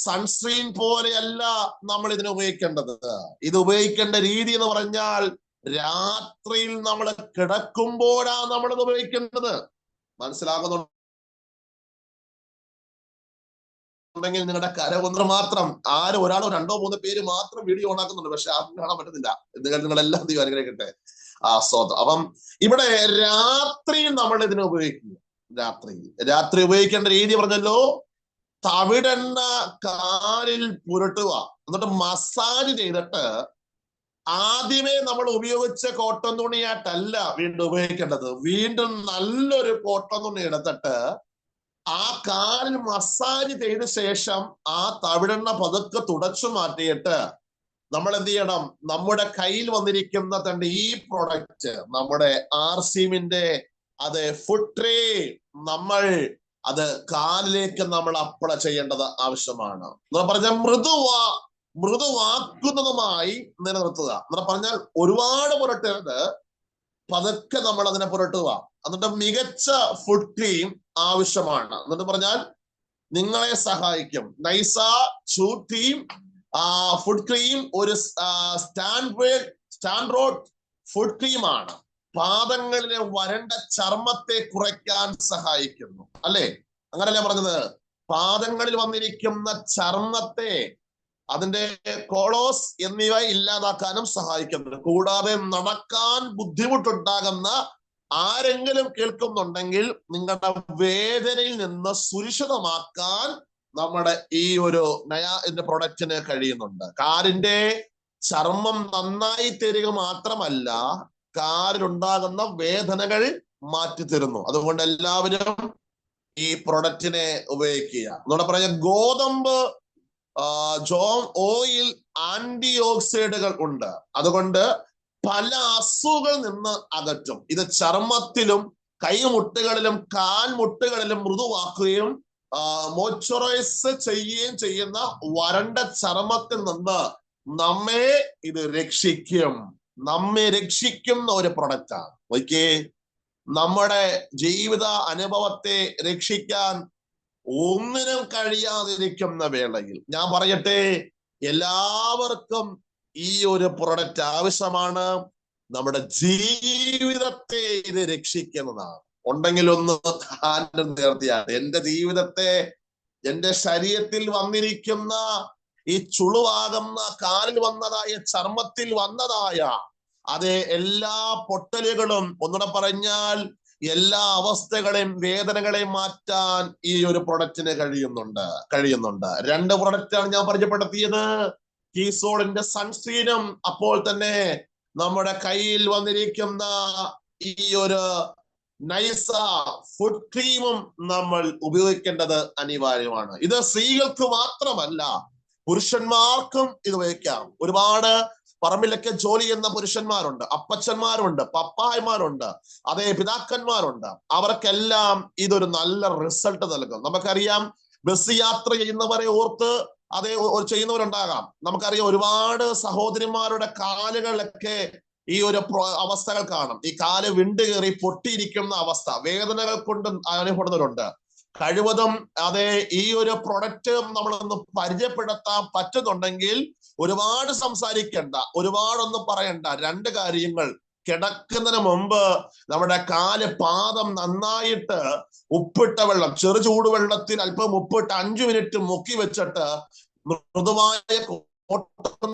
സൺസ്ക്രീൻ പോലെയല്ല നമ്മൾ ഇതിനെ ഉപയോഗിക്കേണ്ടത്. ഇത് ഉപയോഗിക്കേണ്ട രീതി എന്ന് പറഞ്ഞാൽ രാത്രിയിൽ നമ്മൾ കിടക്കുമ്പോഴാണ് നമ്മളിത് ഉപയോഗിക്കേണ്ടത്. മനസ്സിലാകുന്നുണ്ടെങ്കിൽ നിങ്ങളുടെ കരവൊന്ന് മാത്രം, ആരും ഒരാളോ 2-3 പേര് മാത്രം വീഡിയോ ഓൺ ആക്കുന്നുണ്ട്, പക്ഷെ ആർക്കും കാണാൻ പറ്റുന്നില്ല. നിങ്ങളെല്ലാം ദൈവം അനുഗ്രഹിക്കട്ടെ. സ്വന്തം. അപ്പം ഇവിടെ രാത്രിയിൽ നമ്മൾ ഇതിനെ ഉപയോഗിക്കുന്നു. രാത്രി ഉപയോഗിക്കേണ്ട രീതി പറഞ്ഞല്ലോ. തവിടെണ്ണ കാലിൽ പുരട്ടുക, എന്നിട്ട് മസാജ് ചെയ്തിട്ട് ആദ്യമേ നമ്മൾ ഉപയോഗിച്ച കോട്ടൺ തുണിയായിട്ടല്ല വീണ്ടും ഉപയോഗിക്കേണ്ടത്. വീണ്ടും നല്ലൊരു കോട്ടൺ തുണി എടുത്തിട്ട് ആ കാലിൽ മസാജ് ചെയ്ത ശേഷം ആ തവിടെണ്ണ പതുക്കെ തുടച്ചു മാറ്റിയിട്ട് നമ്മൾ എന്ത് ചെയ്യണം? നമ്മുടെ കയ്യിൽ വന്നിരിക്കുന്ന തന്റെ ഈ പ്രോഡക്റ്റ്, നമ്മുടെ ആർസീമിന്റെ ഫുഡ് ക്രീം, നമ്മൾ അത് കാലിലേക്ക് നമ്മൾ അപ്ലൈ ചെയ്യേണ്ടത് ആവശ്യമാണ്. എന്ന് പറഞ്ഞാൽ മൃദുവാക്കുന്നതുമായി നിലനിർത്തുക. എന്ന് പറഞ്ഞാൽ ഒരുപാട് പുരട്ടരുത്, പതുക്കെ നമ്മൾ അതിനെ പുരട്ടുക. എന്നിട്ട് മികച്ച ഫുഡ് ക്രീം ആവശ്യമാണ്. എന്നിട്ട് പറഞ്ഞാൽ നിങ്ങളെ സഹായിക്കും. നൈസ ഷൂട്ട് ടീം ഫുഡ് ക്രീം ഒരു സ്റ്റാൻഡേർഡ് ഫുഡ് ക്രീമാണ്. പാദങ്ങളിലെ വരണ്ട ചർമ്മത്തെ കുറയ്ക്കാൻ സഹായിക്കുന്നു. അല്ലേ? അങ്ങനല്ലേ പറഞ്ഞത്? പാദങ്ങളിൽ വന്നിരിക്കുന്ന ചർമ്മത്തെ, അതിന്റെ കോളോസ് എന്നിവ ഇല്ലാതാക്കാനും സഹായിക്കുന്നു. കൂടാതെ നടക്കാൻ ബുദ്ധിമുട്ടുണ്ടാകുന്ന ആരെങ്കിലും കേൾക്കുന്നുണ്ടെങ്കിൽ നിങ്ങളുടെ വേദനയിൽ നിന്ന് സുരക്ഷിതമാക്കാൻ നമ്മുടെ ഈ ഒരു ഇതിന്റെ പ്രൊഡക്റ്റിന് കഴിയുന്നുണ്ട്. കാലിന്റെ ചർമ്മം നന്നായി തരിക മാത്രമല്ല, കാലിലുണ്ടാകുന്ന വേദനകൾ മാറ്റിത്തരുന്നു. അതുകൊണ്ട് എല്ലാവരും ഈ പ്രൊഡക്റ്റിനെ ഉപയോഗിക്കുക. എന്നോട് പറഞ്ഞ ഗോതമ്പ് ഓയിൽ ആന്റി ഓക്സൈഡുകൾ ഉണ്ട്. അതുകൊണ്ട് പല അസുഖങ്ങളിൽ നിന്ന് അകറ്റും. ഇത് ചർമ്മത്തിലും കൈമുട്ടുകളിലും കാൽമുട്ടുകളിലും മൃദുവാക്കുകയും മോയ്സ്ചറൈസ് ചെയ്യുകയും ചെയ്യുന്ന വരണ്ട ചർമ്മത്തിൽ നിന്ന് നമ്മെ ഇത് രക്ഷിക്കുന്ന ഒരു പ്രൊഡക്റ്റാണ്. ഓക്കേ, നമ്മുടെ ജീവിത അനുഭവത്തെ രക്ഷിക്കാൻ ഒന്നിനും കഴിയാതിരിക്കുന്ന വേളയിൽ ഞാൻ പറയട്ടെ, എല്ലാവർക്കും ഈ ഒരു പ്രൊഡക്റ്റ് ആവശ്യമാണ്. നമ്മുടെ ജീവിതത്തെ ഇത് രക്ഷിക്കുന്നതാണ്. ഉണ്ടെങ്കിൽ ഒന്ന് ഹാൻഡ് നേർത്തിയാണ്. എന്റെ ജീവിതത്തെ, എന്റെ ശരീരത്തിൽ വന്നിരിക്കുന്ന ഈ ചുളുവാകുന്ന, കാലിൽ വന്നതായ, ചർമ്മത്തിൽ വന്നതായ അതേ എല്ലാ പൊട്ടലുകളും, ഒന്നുകൂടെ പറഞ്ഞാൽ എല്ലാ അവസ്ഥകളെയും വേദനകളെയും മാറ്റാൻ ഈ ഒരു പ്രൊഡക്റ്റിന് കഴിയുന്നുണ്ട്. 2 പ്രൊഡക്റ്റാണ് ഞാൻ പരിചയപ്പെടുത്തിയത്. കീസോളിന്റെ സൺസ്ക്രീനും അപ്പോൾ തന്നെ നമ്മുടെ കയ്യിൽ വന്നിരിക്കുന്ന ഈ ഒരു നൈസ ഫുഡ് ക്രീമും നമ്മൾ ഉപയോഗിക്കേണ്ടത് അനിവാര്യമാണ്. ഇത് സ്ത്രീകൾക്ക് മാത്രമല്ല, പുരുഷന്മാർക്കും ഇത് ഉപയോഗിക്കാം. ഒരുപാട് പറമ്പിലൊക്കെ ജോലി ചെയ്യുന്ന പുരുഷന്മാരുണ്ട്, അപ്പച്ചന്മാരുണ്ട്, പപ്പായമാരുണ്ട്, അതേ പിതാക്കന്മാരുണ്ട്. അവർക്കെല്ലാം ഇതൊരു നല്ല റിസൾട്ട് നൽകും. നമുക്കറിയാം, ബസ് യാത്ര ചെയ്യുന്നവരെ ഓർത്ത് അതേ ചെയ്യുന്നവരുണ്ടാകാം. നമുക്കറിയാം, ഒരുപാട് സഹോദരിമാരുടെ കാലുകളിലൊക്കെ ഈ ഒരു അവസ്ഥകൾ കാണും. ഈ കാല് വിണ്ടുകയറി പൊട്ടിയിരിക്കുന്ന അവസ്ഥ, വേദനകൾ കൊണ്ട് അനുഭവപ്പെടുന്നവരുണ്ട്. കഴിവതും അതേ ഈ ഒരു പ്രൊഡക്റ്റ് നമ്മളൊന്ന് പരിചയപ്പെടുത്താൻ പറ്റുന്നുണ്ടെങ്കിൽ ഒരുപാട് സംസാരിക്കണ്ട, ഒരുപാടൊന്നും പറയണ്ട. 2 കാര്യങ്ങൾ. കിടക്കുന്നതിന് മുമ്പ് നമ്മുടെ പാദം നന്നായിട്ട് ഉപ്പിട്ട വെള്ളം, ചെറു ചൂടുവെള്ളത്തിൽ അല്പം ഉപ്പിട്ട് 5 മിനിറ്റ് മുക്കി വെച്ചിട്ട് മൃദുവായ കോട്ടൺ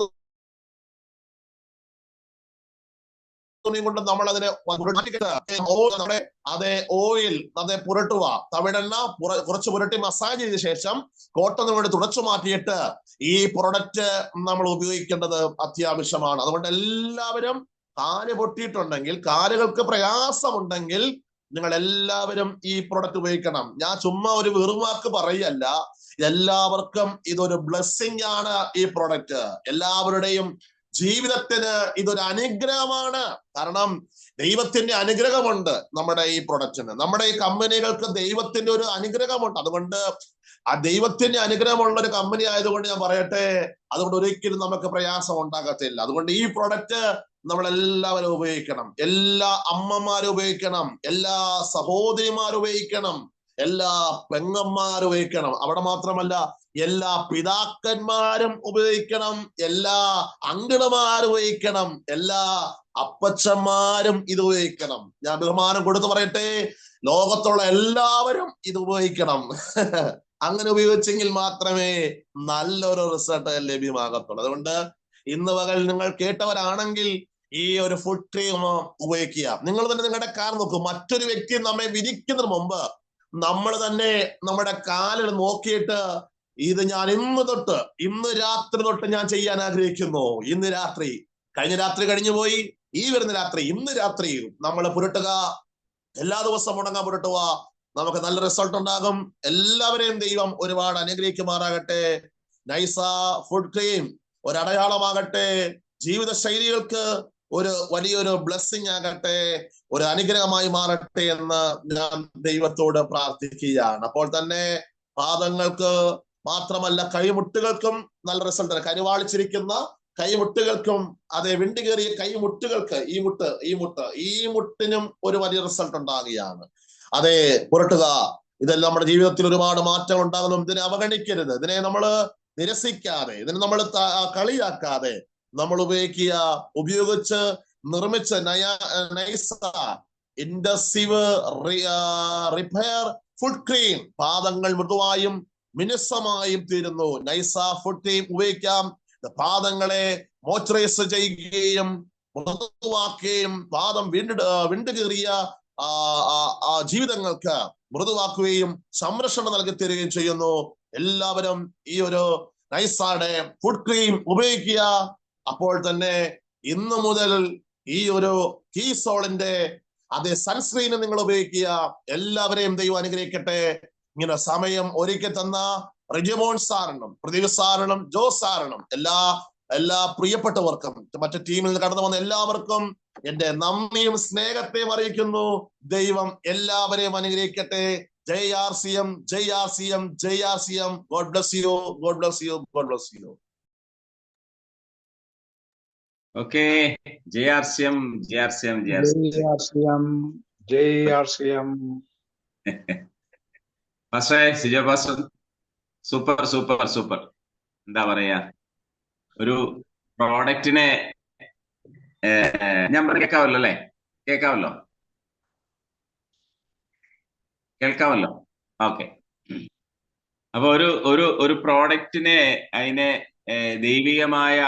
തുണി കൊണ്ട് നമ്മൾ അതിനെ അതേ ഓയിൽ അതേ പുരട്ടുക, തവിടെണ്ണ കുറച്ച് പുരട്ടി മസാജ് ചെയ്ത ശേഷം കോട്ടൺ കൊണ്ട് തുടച്ചു മാറ്റിയിട്ട് ഈ പ്രൊഡക്റ്റ് നമ്മൾ ഉപയോഗിക്കേണ്ടത് അത്യാവശ്യമാണ്. അതുകൊണ്ട് എല്ലാവരും കാല് പൊട്ടിയിട്ടുണ്ടെങ്കിൽ, കാലുകൾക്ക് പ്രയാസമുണ്ടെങ്കിൽ നിങ്ങൾ എല്ലാവരും ഈ പ്രൊഡക്റ്റ് ഉപയോഗിക്കണം. ഞാൻ ചുമ്മാ ഒരു വെറുവാക്ക് പറയല്ല, എല്ലാവർക്കും ഇതൊരു ബ്ലെസ്സിങ് ആണ് ഈ പ്രൊഡക്റ്റ്. എല്ലാവരുടെയും ജീവിതത്തിന് ഇതൊരു അനുഗ്രഹമാണ്. കാരണം ദൈവത്തിന്റെ അനുഗ്രഹമുണ്ട് നമ്മുടെ ഈ പ്രൊഡക്റ്റിന്, നമ്മുടെ ഈ കമ്പനികൾക്ക് ദൈവത്തിന്റെ ഒരു അനുഗ്രഹമുണ്ട്. അതുകൊണ്ട് ആ ദൈവത്തിന്റെ അനുഗ്രഹമുള്ള ഒരു കമ്പനി ആയതുകൊണ്ട് ഞാൻ പറയട്ടെ, അതുകൊണ്ട് ഒരിക്കലും നമുക്ക് പ്രയാസം ഉണ്ടാകത്തില്ല. അതുകൊണ്ട് ഈ പ്രൊഡക്റ്റ് നമ്മളെല്ലാവരും ഉപയോഗിക്കണം. എല്ലാ അമ്മമാരും ഉപയോഗിക്കണം, എല്ലാ സഹോദരിമാരും ഉപയോഗിക്കണം, എല്ലാ പെങ്ങന്മാരും ഉപയോഗിക്കണം. അവിടെ മാത്രമല്ല, എല്ലാ പിതാക്കന്മാരും ഉപയോഗിക്കണം, എല്ലാ അങ്കിളുമാരും ഉപയോഗിക്കണം, എല്ലാ അപ്പച്ചന്മാരും ഇത് ഉപയോഗിക്കണം. ഞാൻ ബഹുമാനം കൊടുത്ത് പറയട്ടെ, ലോകത്തുള്ള എല്ലാവരും ഇത് ഉപയോഗിക്കണം. അങ്ങനെ ഉപയോഗിച്ചെങ്കിൽ മാത്രമേ നല്ലൊരു റിസൾട്ട് ലഭ്യമാകത്തുള്ളൂ. അതുകൊണ്ട് ഇന്ന് പകൽ നിങ്ങൾ കേട്ടവരാണെങ്കിൽ ഈ ഒരു ഫുഡ് ക്രീം ഉപയോഗിക്കുക. നിങ്ങൾ തന്നെ നിങ്ങളുടെ കാൽ നോക്കും. മറ്റൊരു വ്യക്തി നമ്മെ വിധിക്കുന്നതിന് മുമ്പ് നമ്മൾ തന്നെ നമ്മുടെ കാലിൽ നോക്കിയിട്ട് ഇത് ഞാൻ ഇന്ന് രാത്രി തൊട്ട് ഞാൻ ചെയ്യാൻ ആഗ്രഹിക്കുന്നു. ഇന്ന് രാത്രി, കഴിഞ്ഞ രാത്രി കഴിഞ്ഞു പോയി, ഈ വരുന്ന രാത്രി, ഇന്ന് രാത്രി നമ്മൾ പുരട്ടുക. എല്ലാ ദിവസവും മുടങ്ങാൻ പുരട്ടുക. നമുക്ക് നല്ല റിസൾട്ട് ഉണ്ടാകും. എല്ലാവരെയും ദൈവം ഒരുപാട് അനുഗ്രഹിക്കുമാറാകട്ടെ. നൈസ ഫുഡ് ക്രീം ഒരു അടയാളമാകട്ടെ, ജീവിത ശൈലികൾക്ക് ഒരു വലിയൊരു ബ്ലെസ്സിങ് ആകട്ടെ, ഒരു അനുഗ്രഹമായി മാറട്ടെ എന്ന് ഞാൻ ദൈവത്തോട് പ്രാർത്ഥിക്കുകയാണ്. അപ്പോൾ തന്നെ പാദങ്ങൾക്ക് മാത്രമല്ല, കൈമുട്ടുകൾക്കും നല്ല റിസൾട്ട്. കരുവാളിച്ചിരിക്കുന്ന കൈമുട്ടുകൾക്കും, അതേ വിണ്ടുകേറിയ കൈമുട്ടുകൾക്ക്, ഈ മുട്ടിനും ഒരു വലിയ റിസൾട്ട് ഉണ്ടാകുകയാണ്. അതെ, പുരട്ടുക. ഇതെല്ലാം നമ്മുടെ ജീവിതത്തിൽ ഒരുപാട് മാറ്റം ഉണ്ടാകുന്നു. ഇതിനെ അവഗണിക്കരുത്, ഇതിനെ നമ്മൾ നിരസിക്കാതെ, ഇതിനെ നമ്മൾ കളിയാക്കാതെ നമ്മൾ ഉപയോഗിച്ച് നിർമ്മിച്ച നൈസ ഇൻഡസീവ് റിപ്പയർ ഫുഡ് ക്രീം പാദങ്ങൾ മൃദുവായും മിനുസമായും തീരുന്നു. നൈസ ഫുഡ് ക്രീം ഉപയോഗിക്കാം. പാദങ്ങളെ മോയ്സ്ചറൈസ് ചെയ്യുകയും മൃദുവാക്കുകയും പാദം വിണ്ടുകീറിയ ജീവിതങ്ങൾക്ക് മൃദുവാക്കുകയും സംരക്ഷണം നൽകി തരികയും ചെയ്യുന്നു. എല്ലാവരും ഈ ഒരു നൈസയുടെ ഫുഡ് ക്രീം ഉപയോഗിക്കുക. അപ്പോൾ തന്നെ ഇന്നു മുതൽ ഈ ഒരു കീസോളിന്റെ അതേ സൺസ്ക്രീന് നിങ്ങൾ ഉപയോഗിക്കുക. എല്ലാവരെയും ദൈവം അനുഗ്രഹിക്കട്ടെ. ഇങ്ങനെ സമയം ഒരുക്കി തന്ന റിജിമോൻ സാറിനും പ്രദീപ് സാറിനും ജോസ് സാറിനും എല്ലാ പ്രിയപ്പെട്ടവർക്കും മറ്റു ടീമിൽ നിന്ന് കടന്നു വന്ന എല്ലാവർക്കും എന്റെ നന്ദിയും സ്നേഹത്തെയും അറിയിക്കുന്നു. ദൈവം എല്ലാവരെയും അനുഗ്രഹിക്കട്ടെ. ജയ് RCM, ജയ് RCM, ജയ് RCM. God bless you, God bless you, God bless you. Okay, ജയ് RCM, ജയ് RCM, ജയ് RCM. ജയ് RCM. പാസ്റ്ററെ Sijo pastor super super super. എന്താ പറയാ, ഒരു പ്രോഡക്റ്റിനെ ഞാൻ പറഞ്ഞ കേൾക്കാവല്ലോ അല്ലേ? കേൾക്കാവല്ലോ? ഓക്കെ. അപ്പൊ ഒരു ഒരു ഒരു പ്രോഡക്റ്റിനെ, അതിനെ ദൈവികമായ